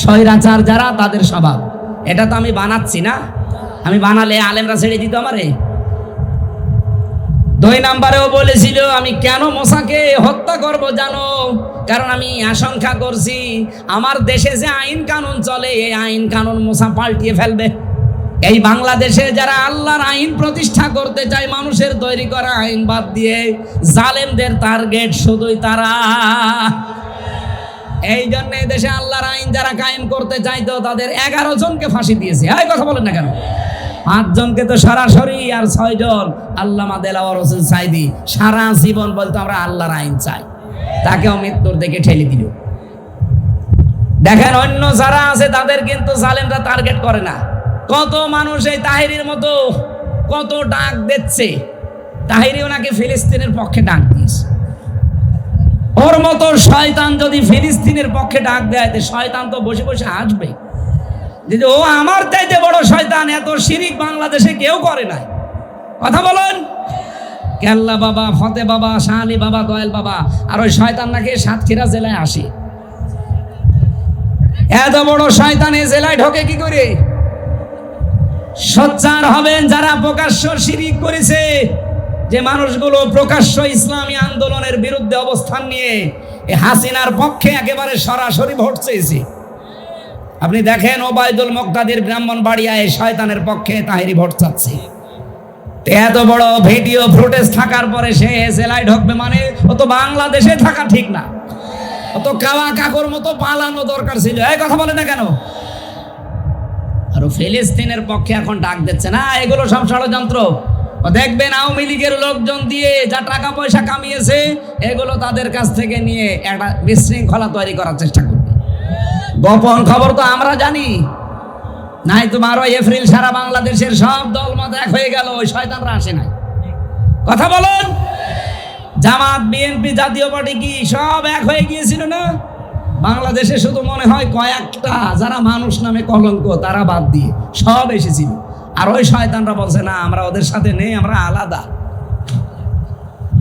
স্বৈরাচার যারা তাদের স্বভাব। এটা তো আমি বানাচ্ছি না, আমি বানালে আলেমরা ছেড়ে দিত আমারে। 2 নম্বরেও বলেছিল আমি কেন মুসাকে হত্যা করব জানো? কারণ আমি আশঙ্কা করছি আমার দেশে যে আইন কানুন চলে এই আইন কানুন মুসা পাল্টিয়ে ফেলবে। এই বাংলাদেশে যারা আল্লাহর আইন প্রতিষ্ঠা করতে চায় মানুষের তৈরি করা আইন বাদ দিয়ে, জালেমদের টার্গেট শুধুই তারা। এই জন্য দেশে আল্লাহর আইন যারা কায়েম করতে চাইতো তাদের 11 জনকে ফাঁসি দিয়েছে। এই কথা বলেন না কেন? 5 জনকে তো সরাসরি, আর 6 জন আল্লামা দেলাওয়ার হোসেন সাইদি সারা জীবন বলতো আমরা আল্লাহর আইন চাই, তাকেও মৃত্যুর দিকে ঠেলে দিল। দেখেন অন্য যারা আছে তাদের কিন্তু জালেমরা টার্গেট করে না। কত মানুষ এই তাহেরির মতো কত ডাক দিচ্ছে, তাহেরিও নাকি ফিলিস্তিনের পক্ষে ডাক দিয়েছে। ওর মতো শয়তান যদি ফিলিস্তিনের পক্ষে ডাক দেয় তো শয়তান তো বসে বসে আসবে যে ও আমার চাইতে বড় শয়তান, এত শিরিক বাংলাদেশে কেউ করে না। কথা বলুন। কেল্লা বাবা, ফতে বাবা, শাহ আলী বাবা, দয়াল বাবা, আর ওই শয়তান নাকি সাতক্ষীরা জেলায় আসে। এত বড় শয়তান এই জেলায় ঢোকে কি করে? সোচ্চার হবেন যারা প্রকাশ্য শিরিক করেছে, যে মানুষগুলো প্রকাশ্য ইসলামী আন্দোলনের বিরুদ্ধে অবস্থান নিয়ে হাসিনার পক্ষে একেবারে সরাসরি ভোট চেয়েছে। আপনি দেখেন ওবায়দুল মুক্তাদির ব্রাহ্মণবাড়িয়ায় শয়তানের পক্ষে তাহেরি ভোট চাচ্ছে। এত বড় ভিডিও ফুটেজ থাকার পরে সে জেলায় ঢুকবে মানে ও তো বাংলাদেশে থাকা ঠিক না, ও তো কাওয়া কাকুর মতো পালানো দরকার ছিল। এই কথা বলে না কেন? আর ফিলিস্তিনের পক্ষে এখন ডাক দিচ্ছে না, এগুলো সব ষড়যন্ত্র। দেখবেন আওয়ামী লীগের লোকজন দিয়ে যা টাকা পয়সা কামিয়েছে এগুলো তাদের কাছ থেকে নিয়ে একটা বিশৃঙ্খলা তৈরি করার চেষ্টা করবে। গোপন খবর তো আমরা জানি, নাই তো 12 এপ্রিল সারা বাংলাদেশের সব দলমত এক হয়ে গেল, ওই শয়তানরা আসে নাই। কথা বলুন। জামাত, বিএনপি, জাতীয় পার্টি কি সব এক হয়ে গিয়েছিল না? বাংলাদেশে শুধু মনে হয় কয়েকটা যারা মানুষ নামে কলঙ্ক তারা বাদ দিয়ে সব এসেছিল। আর ওই শয়তানরা বলছে না আমরা ওদের সাথে নেই, আমরা আলাদা।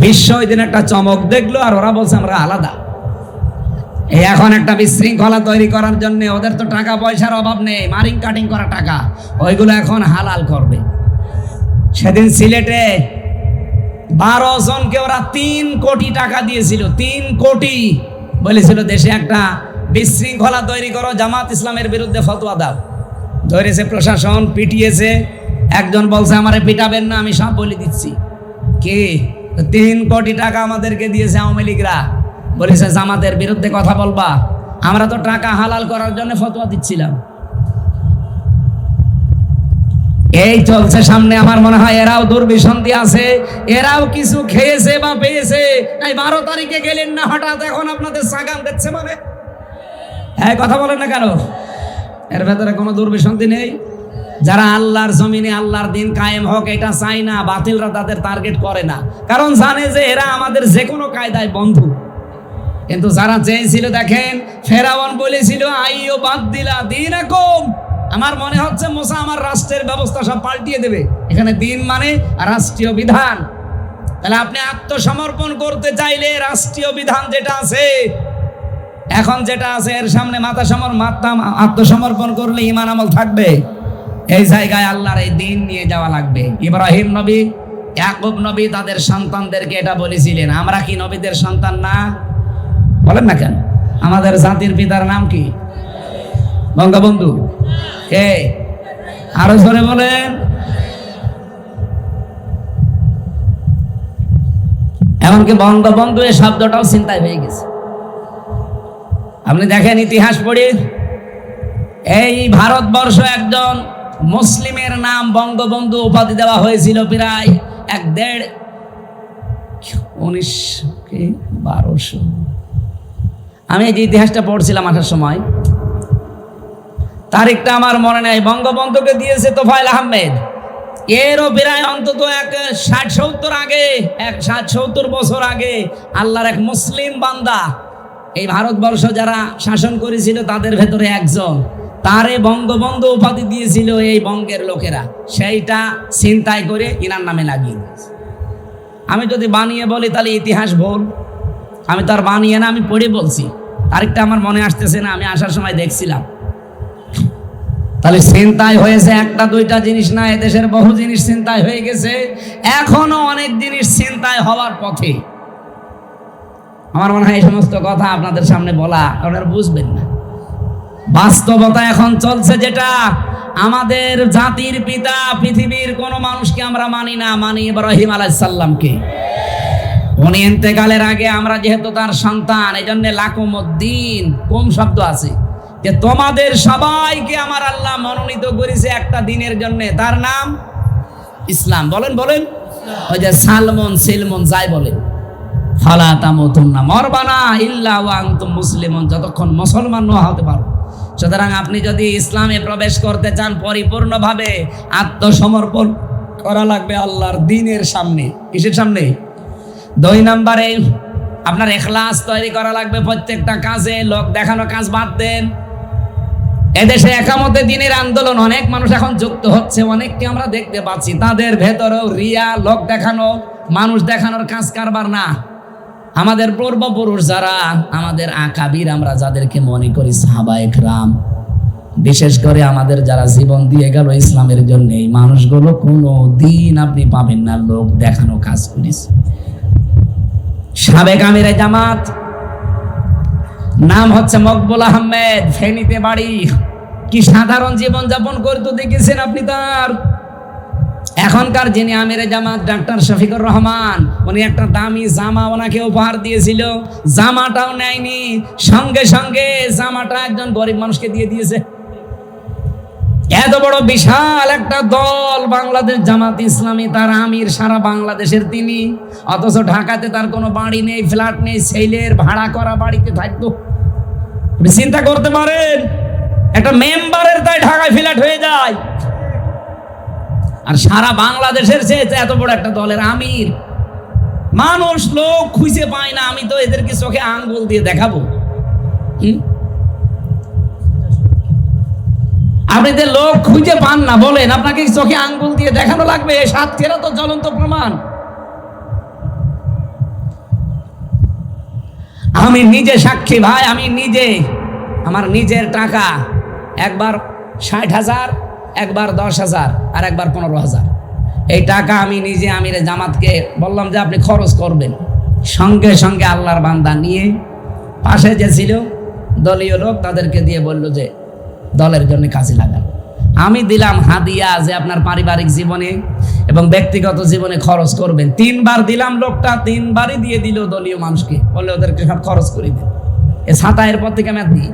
বিশ্ব ওই দিন একটা চমক দেখলো আর ওরা বলছে আমরা আলাদা। এই এখন একটা বিশৃঙ্খলা তৈরি করার জন্য ওদের তো টাকা পয়সার অভাব নেই, মারিং কাটিং করা টাকা, ওইগুলো এখন হালাল করবে। সেদিন সিলেটে 12 জনকে ওরা 3 কোটি টাকা দিয়েছিল, 3 কোটি। বলেছিল দেশে একটা বিশৃঙ্খলা তৈরি করো, জামাত ইসলামের বিরুদ্ধে ফতোয়া দাও। ধরেছে প্রশাসন, পিটিয়েছে। একজন বলছে আমারে পিটাবেন না, আমি সব বলে দিচ্ছি। কে? 3 কোটি টাকা আমাদেরকে দিয়েছে আওয়ামী লীগরা, বলেছে জামাতের বিরুদ্ধে কথা বলবা। আমরা তো টাকা হালাল করার জন্য ফতোয়া দিচ্ছিলাম। এই চলছে সামনে। আমার মনে হয় এরাও দুর্বিসন্ধি আছে, এরাও কিছু খেয়েছে বা পেয়েছে। এই 12 তারিখে গেলেন না হঠাৎ এখন আপনাদের সাগাম দিচ্ছে মানে? হ্যাঁ, কথা বলেন না কেন? এর ভেতরে কোনো দুর্বিসন্ধি নেই। যারা আল্লাহর জমিনে আল্লাহর দিন কায়েম হোক এটা চাই না, বাতিলরা তাদের টার্গেট করে না, কারণ জানে যে এরা আমাদের যে কোনো কায়দায় বন্ধু। কিন্তু যারা চেয়েছিল, দেখেন ফেরাউন বলেছিল আইও বাদ দিলা দীনাকুম। আমার মনে হচ্ছে মুসা আমার রাষ্ট্রের ব্যবস্থা সব পাল্টিয়ে দেবে। এখানে দিন মানে রাষ্ট্রীয় বিধান। তাহলে আপনি আত্মসমর্পণ করতে চাইলে রাষ্ট্রীয় বিধান যেটা আছে এখন, যেটা আছে এর সামনে আত্মসমর্পণ করলে ঈমান আমল থাকবে। এই জায়গায় আল্লাহর এই দিন নিয়ে যাওয়া লাগবে। ইব্রাহিম নবী, ইয়াকুব নবী তাদের সন্তানদেরকে এটা বলেছিলেন। আমরা কি নবীদের সন্তান না? বলেন না কেন? আমাদের জাতির পিতার নাম কি? বঙ্গবন্ধু। কে? আরো জোরে বলেন। এমনকি বঙ্গবন্ধু এই শব্দটাও চিন্তায় হয়ে গেছে। আপনি দেখেন ইতিহাস পড়ে, এই ভারতবর্ষ একজন মুসলিমের নাম বঙ্গবন্ধু উপাধি দেওয়া হয়েছিল প্রায় 1200। আমি এই যে ইতিহাসটা পড়ছিলাম আসার সময়, তারিখটা আমার মনে নেই। বঙ্গবন্ধুকে দিয়েছে তোফায়েল আহমেদ। এরও প্রায় অন্তত 60-70 বছর আগে আল্লাহর এক মুসলিম বান্দা এই ভারতবর্ষ যারা শাসন করেছিল তাদের ভেতরে একজন, তারে বঙ্গবন্ধু উপাধি দিয়েছিল এই বঙ্গের লোকেরা। সেইটা চিন্তায় করে ইনার নামে লাগিয়ে দিয়েছে। আমি যদি বানিয়ে বলি তাহলে ইতিহাস ভুল। আমি তো আর বানিয়ে না, আমি পড়ে বলছি। তারিখটা আমার মনে আসতেছে না, আমি আসার সময় দেখছিলাম। তাহলে ছিনতাই হয়েছে একটা দুইটা জিনিস না, এদেশের বহু জিনিস ছিনতাই হয়ে গেছে, এখনো অনেক জিনিস ছিনতাই হওয়ার পথে। আমার মনে হয় এই সমস্ত কথা আপনাদের সামনে বলা আপনারা বুঝবেন না। বাস্তবতা এখন চলছে যেটা, আমাদের জাতির পিতা পৃথিবীর কোন মানুষকে আমরা মানি না, মানি ইব্রাহিম আলাইহিস সালামকে। উনি ইন্তেকালের আগে আমরা যেহেতু তার সন্তান, এই জন্য লাকুমুদ্দিন কম শব্দ আছে, যে তোমাদের সবাইকে আমার আল্লাহ মনোনীত করেছে একটা দিনের জন্য, তার নাম ইসলাম। বলেন বলেন, ওই যে সালমন সিলমন যাই বলেন, ফালা তামুতুন্না, মরবানা ইল্লা ওয়া আনতুম মুসলিমুন, যতক্ষণ মুসলমান না হতে পারো। সুতরাং আপনি যদি ইসলামে প্রবেশ করতে চান পরিপূর্ণভাবে, আত্মসমর্পণ করা লাগবে আল্লাহর দ্বীনের সামনে। কিসের সামনে? 2 নম্বরে আপনার ইখলাস তৈরি করা লাগবে প্রত্যেকটা কাজে। লোক দেখানো কাজ বাদ দেন। এদেশে একামতে দ্বীনের আন্দোলন অনেক মানুষ এখন যুক্ত হচ্ছে, অনেককে আমরা দেখতে পাচ্ছি, তাদের ভেতরেও রিয়া, লোক দেখানো, মানুষ দেখানোর কাজ কারবার না। আমাদের পূর্বপুরুষ যারা, আমাদের আকাবির আমরা যাদেরকে মনে করি সাহাবায়ে কেরাম, বিশেষ করে আমাদের যারা জীবন দিয়ে গেল ইসলামের জন্য, এই মানুষগুলো কোনো দিন আপনি পাবেন না লোক দেখানো কাজ করেছে। সাবেক আমিরে জামাত, নাম হচ্ছে মকবুল আহমেদ, ফেনীতে বাড়ি। কি সাধারণ জীবন যাপন করতে দেখেছেন আপনি তার। এখনকার যিনি আমিরে জামাত ডাক্তার শফিকুর রহমান, উনি একটা দামি জামা ওনাকে উপহার দিয়েছিল, জামাটাও নেয়নি, সঙ্গে সঙ্গে জামাটা একজন গরিব মানুষকে দিয়ে দিয়েছে। এত বড় বিশাল একটা দল বাংলাদেশ জামাত ইসলামী, তার আমির সারা বাংলাদেশের তিনি, অথচ ঢাকাতে তার কোনো বাড়ি নেই, ফ্ল্যাট নেই, ছেলের ভাড়া করা বাড়িতে থাকতো। আপনি চিন্তা করতে পারেন, একটা মেম্বারের তাই ঢাকায় ফ্ল্যাট হয়ে যায়, আর সারা বাংলাদেশের চেয়ে এত বড় একটা দলের আমির। মানুষ লোক খুঁজে পায় না, আমি তো এদেরকে চোখে আঙ্গুল দিয়ে দেখাবো। আপনি যে লোক খুঁজে পান না বলেন, আপনাকে চোখে আঙ্গুল দিয়ে দেখানো লাগবে? সাতক্ষীরা তো জ্বলন্ত প্রমাণ। আমি নিজে সাক্ষী ভাই, আমি নিজে আমার নিজের টাকা একবার 60,000, একবার 10,000, আর একবার 15,000, এই টাকা আমি নিজে আমিরে জামাতকে বললাম যে আপনি খরচ করবেন। সঙ্গে সঙ্গে আল্লাহর বান্দা নিয়ে পাশে যে ছিল দলীয় লোক, তাদেরকে দিয়ে বলল যে দলের জন্য কাজে লাগান। আমি দিলাম হাদিয়া যে আপনার পারিবারিক জীবনে এবং ব্যক্তিগত জীবনে খরচ করবেন। 3 বার দিলাম, লোকটা 3 বারই দিয়ে দিল দলীয় মানুষকে, বললে ওদেরকে সব খরচ করে দেন। এ ছাতায়ের পর থেকে আমি আর দিই।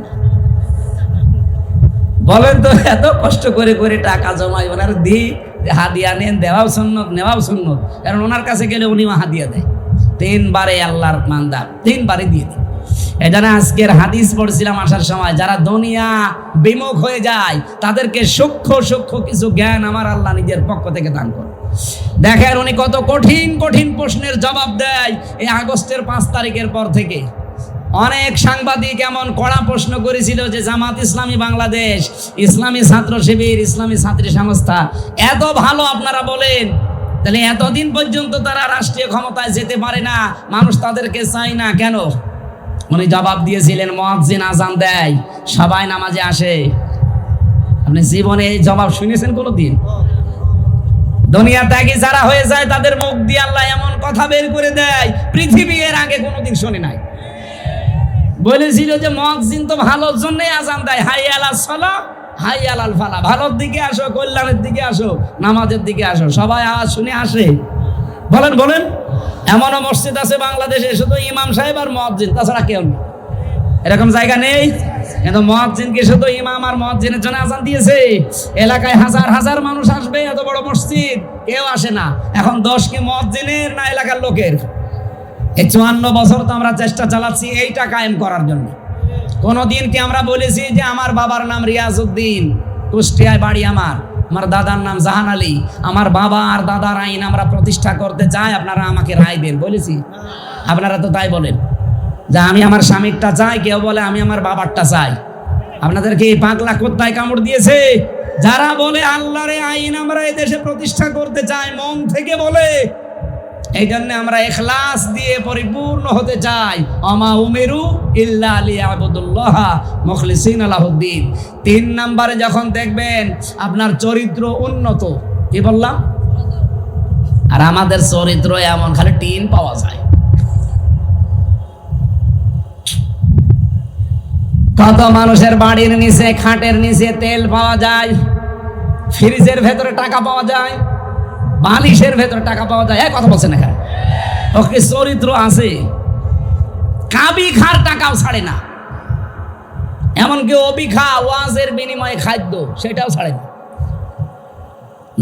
বলেন তো, এত কষ্ট করে করে টাকা জমাই ওনার দিই, হাদিয়া নেন, দেওয়াও সুন্নত, নেওয়াও সুন্নত, কারণ ওনার কাছে গেলে উনি হাদিয়া দেয়। 3 বারে আল্লাহর মান্দা 3 বারে দিয়ে দেয়। এজন্য আজকের হাদিস পড়ছিলাম আসার সময়, যারা দুনিয়া বিমুখ হয়ে যায় তাদেরকে সূক্ষ্ম সূক্ষ্ম কিছু জ্ঞান আমার আল্লাহ নিজের পক্ষ থেকে দান করে। দেখেন উনি কত কঠিন কঠিন প্রশ্নের জবাব দেয়। এই আগস্টের 5 তারিখের পর থেকে অনেক সাংবাদিক এমন কড়া প্রশ্ন করেছিল যে জামাত ইসলামী বাংলাদেশ, ইসলামী ছাত্র শিবির, ইসলামী ছাত্রী সংস্থা এত ভালো আপনারা বলেন, তাহলে এতদিন পর্যন্ত তারা রাষ্ট্রীয় ক্ষমতায় যেতে পারে না, মানুষ তাদেরকে চায় না কেন? উনি জবাব দিয়েছিলেন, মুয়াজ্জিন আজান দেয়, সবাই নামাজে আসে। আপনি জীবনে এই জবাব শুনেছেন কোনোদিন? দুনিয়া ত্যাগী যারা হয়ে যায় তাদের মুখ দিয়ে আল্লাহ এমন কথা বের করে দেয় পৃথিবী এর আগে কোনোদিন শুনে নাই। বলেছিল যে মুয়াজ্জিন তো ভালোর জন্যই আজান দেয়, হাই আলাস সালাহ হাই আলাল ফালাহ, ভালোর দিকে আসো, কল্যাণের দিকে আসো, নামাজের দিকে আসো, সবাই আওয়াজ শুনে আসে। বলেন বলেন, এমনও মসজিদ আছে বাংলাদেশে শুধু ইমাম সাহেব আর মুয়াজ্জিন, তাছাড়া কেউ নেই, এরকম জায়গা নেই। কিন্তু মুয়াজ্জিনকে শুধু ইমাম আর মুয়াজ্জিনের জন্য আজান দিয়েছে। এলাকায় হাজার হাজার মানুষ আসবে, এত বড় মসজিদ, কেউ আসে না। এখন দোষ কি মুয়াজ্জিনের না এলাকার লোকের? এই 54 বছর তো আমরা চেষ্টা চালাচ্ছি এইটা কায়েম করার জন্য। কোনদিন কি আমরা বলেছি যে আমার বাবার নাম রিয়াজউদ্দিন, কুষ্টিয়ায় বাড়ি, আমার দাদার নাম জাহান আলী, আমার বাবা আর দাদার আইন আমরা প্রতিষ্ঠা করতে চাই, আপনারা আমাকে রায় দেন? বলেছি? আপনারা তো তাই বলেন যে আমি আমার স্বামীরটা চাই, কেউ বলে আমি আমার বাবারটা চাই। আপনাদেরকে এই পাগলা কোত্তায় কামড় দিয়েছে? যারা বলে আল্লাহর আইন আমরা এই দেশে প্রতিষ্ঠা করতে চাই, মন থেকে বলে, এই জন্য আমরা ইখলাস দিয়ে পরিপূর্ণ হতে চাই। আমা উমিরু ইল্লা লিয়াবুদুল্লাহ মুখলিসিনা লাহুদ্দিন। 3 নম্বরে যখন দেখবেন আপনার চরিত্র উন্নত, কি বললাম? আর আমাদের চরিত্র এমন খালি টিন পাওয়া যায়। কত মানুষের বাড়ির নিচে, খাটের নিচে তেল পাওয়া যায়, ফ্রিজের ভেতরে টাকা পাওয়া যায়, বালিশের ভেতরে টাকা পাওয়া যায়। কথা বলছেন এখানে? ওকে চরিত্র আছে। কাবি খার টাকাও ছাড়ে না, এমনকি অবিখা ওয়াজের বিনিময়ে খাদ্য সেটাও ছাড়ে না।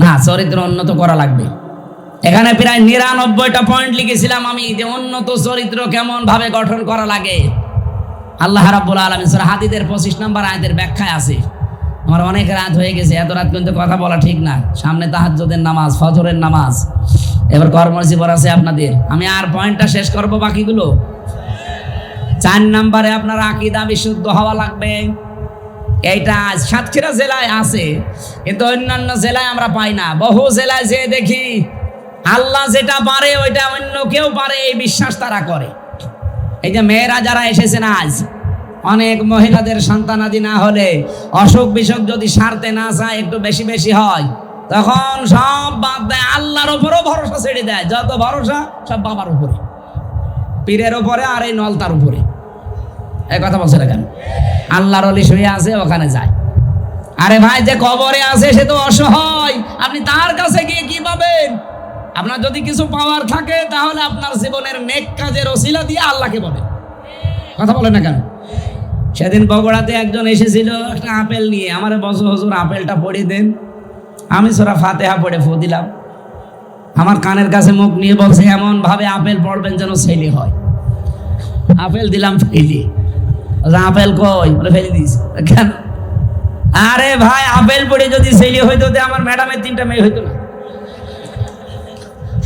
না, চরিত্র উন্নত করা লাগবে। এখানে প্রায় 99টা পয়েন্ট লিখেছিলাম আমি, যে উন্নত চরিত্র কেমন ভাবে গঠন করা লাগে। আল্লাহ রাব্বুল আলামিন সূরা হাদীদের 25 নম্বর আয়াতের ব্যাখ্যায় আছে। আমার অনেক রাত হয়ে গেছে, এত রাত কিন্তু কথা বলা ঠিক না। সামনে তাহাজ্জুদের নামাজ, ফজরের নামাজ, এবার কর্মজীবন আছে আপনাদের। আমি আর পয়েন্টটা শেষ করব, বাকিগুলো 4 নম্বরে আপনার আকীদা বিশুদ্ধ হওয়া লাগবে। এইটা সাতক্ষীরা জেলায় আছে, কিন্তু অন্যান্য জেলায় আমরা পাই না। বহু জেলায় যে দেখি আল্লাহ যেটা পারে ওইটা অন্য কেউ পারে, এই বিশ্বাস তারা করে। এই যে মেয়েরা যারা এসেছেন আজ, অনেক মহিলাদের সন্তানাদি না হলে, অসুখ বিসুখ যদি সারতে না চায়, একটু বেশি বেশি হয়, তখন সব বাদ দেয়, আল্লাহর উপরও ভরসা ছেড়ে দেয়। যত ভরসা সব বাবার উপরে, পীরের উপরে, আর এই নলতার উপরে। এই কথা বলছে না কেন? আল্লাহর ওলি শুয়ে আছে, ওখানে যায়। আরে ভাই, যে কবরে আছে সে তো অসহায়, আপনি তার কাছে গিয়ে কি পাবেন? আপনার যদি কিছু পাওয়ার থাকে, তাহলে আপনার জীবনের নেক কাজের ওসিলা দিয়ে আল্লাহকে বলেন। কথা বলেন না কেন? সেদিন বগুড়াতে একজন এসেছিল একটা আপেল নিয়ে, আমার বছর হুজুর আপেলটা পড়ে দেন। আমি সূরা ফাতিহা পড়ে ফু দিলাম। আমার কানের কাছে মুখ নিয়ে বলছে, এমন ভাবে আপেল পড়বেন যেন ছেলে হয়। আপেল দিলাম, ফেলি। আপেল কই? বলে ফেলে দিস। কেন? আরে ভাই, আপেল পড়ে যদি ছেলে হইতো, আমার ম্যাডামের 3টা মেয়ে হইতো না?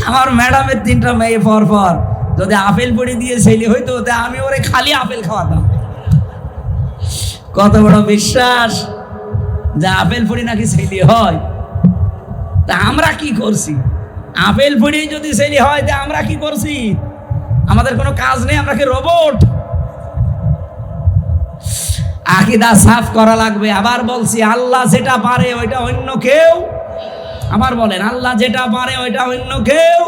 আমার ম্যাডামের 3টা মেয়ে পর পর যদি আপেল পড়ে দিয়ে ছেলে হইতো, আমি ওরে খালি আপেল খাওয়াতাম। কত বড় বিশ্বাস যে আপেল পড়ি নাকি ছেলে হয়। তা আমরা কি করছি? আপেল পড়ি যদি ছেলে হয়, তা আমরা কি করছি? আমাদের কোনো কাজ নেই, আমরা কি রোবট? আকীদা সাফ করা লাগবে। আবার বলছি, আল্লাহ যেটা পারে ওইটা অন্য কেউ, আবার বলেন, আল্লাহ যেটা পারে ওইটা অন্য কেউ